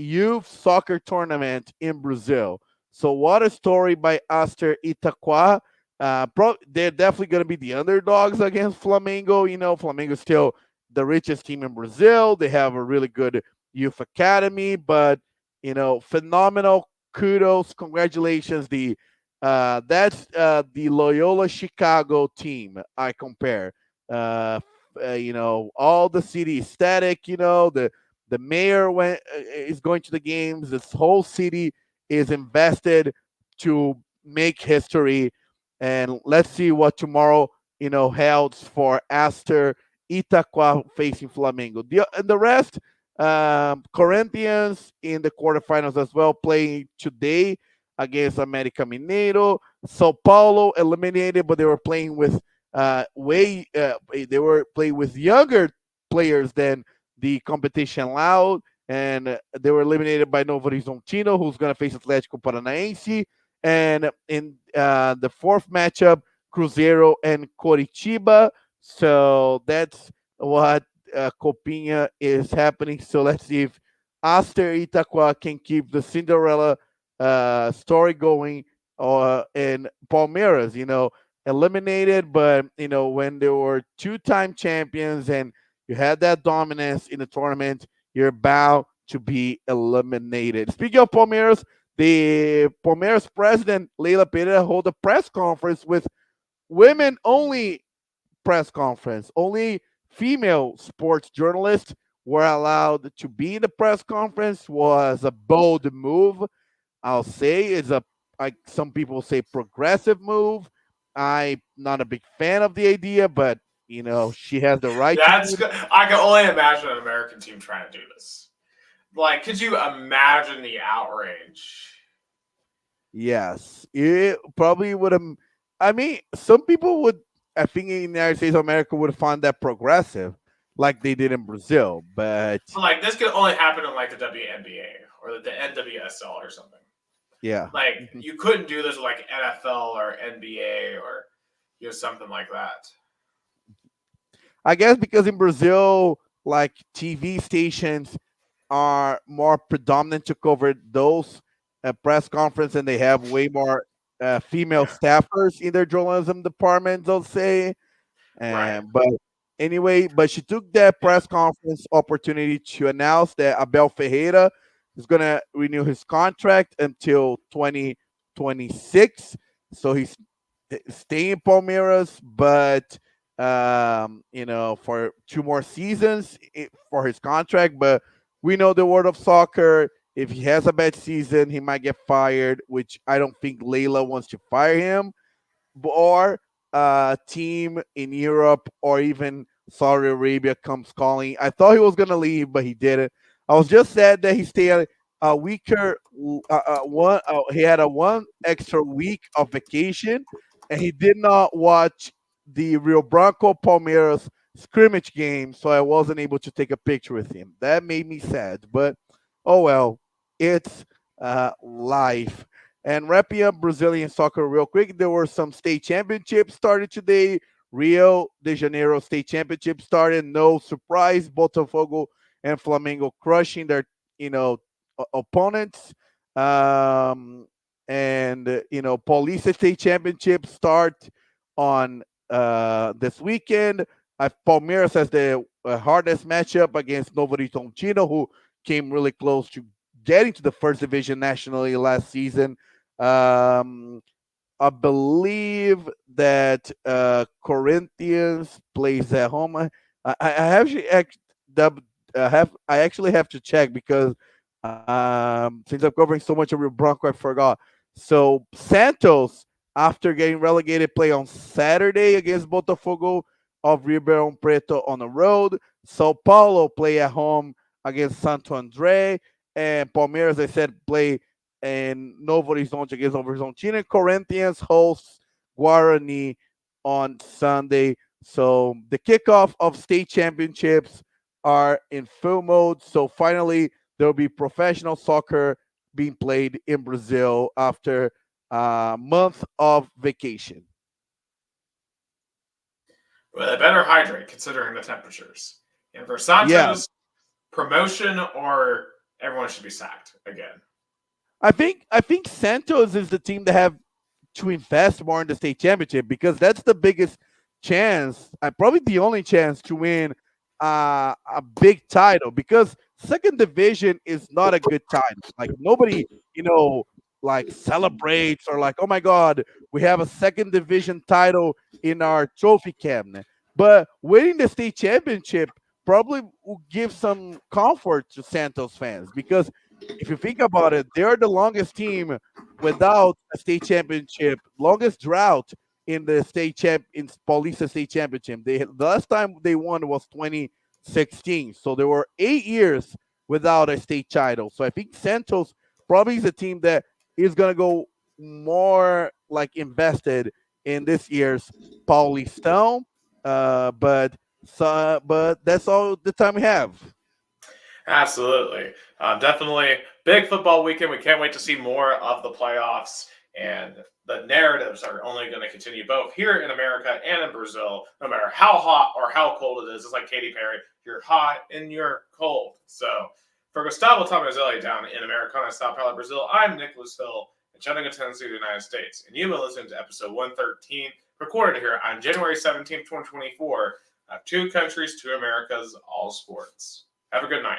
youth soccer tournament in Brazil. So what a story by Aster Itaquá. They're definitely going to be the underdogs against Flamengo. Flamengo is still the richest team in Brazil. They have a really good youth academy, but phenomenal. Kudos, congratulations. That's the Loyola Chicago team. I compare. All the city is static. The mayor is going to the games. This whole city is invested to make history, and let's see what tomorrow holds for Aster Itaqua facing Flamengo. And the rest, Corinthians in the quarterfinals as well, playing today against America Mineiro. Sao Paulo eliminated, but they were playing with they were playing with younger players than the competition allowed, and they were eliminated by Novo Horizontino, who's going to face Atlético Paranaense. And in the fourth matchup, Cruzeiro and Coritiba. So that's what Copinha is happening. So let's see if Aster Itaqua can keep the Cinderella story going, and Palmeiras, eliminated, but when they were two-time champions and you had that dominance in the tournament, you're bound to be eliminated. Speaking of Palmeiras, the Palmeiras president Leila Pereira hold a press conference with women only press conference. Only female sports journalists were allowed to be in the press conference. Was a bold move. I'll say it's a, like some people say, progressive move. I'm not a big fan of the idea, but she has the right to That's do it. good. I can only imagine an American team trying to do this. Like, could you imagine the outrage? Yes, it probably would have. I mean, some people would. I think in the United States of America would find that progressive, like they did in Brazil. But But like, this could only happen in like the WNBA or the NWSL or something. yeah, Like, you couldn't do this with like NFL or NBA or something like that. I guess because in Brazil, like TV stations are more predominant to cover those press conference, and they have way more female Yeah. staffers in their journalism department. They'll say. Right. But anyway, but she took that Yeah. press conference opportunity to announce that Abel Ferreira is going to renew his contract until 2026. So he's staying in Palmeiras, but for two more seasons for his contract. But we know the world of soccer. If he has a bad season, he might get fired, which I don't think Leila wants to fire him, or a team in Europe or even Saudi Arabia comes calling. I thought he was gonna leave, but he didn't. I was just sad that he stayed a weaker one. He had a one extra week of vacation, and he did not watch the Rio Branco Palmeiras scrimmage game, so I wasn't able to take a picture with him. That made me sad, but oh well, it's life. And wrapping up Brazilian soccer real quick, there were some state championships started today. Rio de Janeiro State Championship started. No surprise, Botafogo and Flamengo crushing their opponents. And Paulista State Championship start on this weekend. Palmeiras has the hardest matchup against Novo Horizontino, who came really close to getting to the first division nationally last season. Um, I believe that Corinthians plays at home. I have to I actually have to check because since I'm covering so much of your Bronco, I forgot. So Santos, after getting relegated, play on Saturday against Botafogo of Ribeirão Preto on the road. Sao Paulo play at home against Santo André, and Palmeiras, I said, play in Novo Horizonte against Novo Horizontino. Corinthians hosts Guarani on Sunday. So the kickoff of state championships are in full mode. So finally, there will be professional soccer being played in Brazil after a month of vacation. Well, they better hydrate considering the temperatures. And for Yeah, Santos, promotion or everyone should be sacked again. I think Santos is the team that have to invest more in the state championship because that's the biggest chance, probably the only chance to win a big title. Because second division is not a good title. Like nobody, like celebrates or like, oh my God, we have a second division title in our trophy cabinet. But winning the state championship probably will give some comfort to Santos fans because if you think about it, they're the longest team without a state championship, longest drought in the in Paulista State Championship. The last time they won was 2016. So there were 8 years without a state title. So I think Santos probably is a team that is gonna go more like invested in this year's Paulistão. But that's all the time we have. Absolutely. Definitely big football weekend. We can't wait to see more of the playoffs. And the narratives are only going to continue both here in America and in Brazil, no matter how hot or how cold it is. It's like Katy Perry, you're hot and you're cold. So for Gustavo Tomazeli down in Americana, Sao Paulo, Brazil, I'm Nicholas Hill in Chattanooga, Tennessee, the United States. And you've been listening to episode 113, recorded here on January 17th, 2024, of Two Countries, Two Americas, All Sports. Have a good night.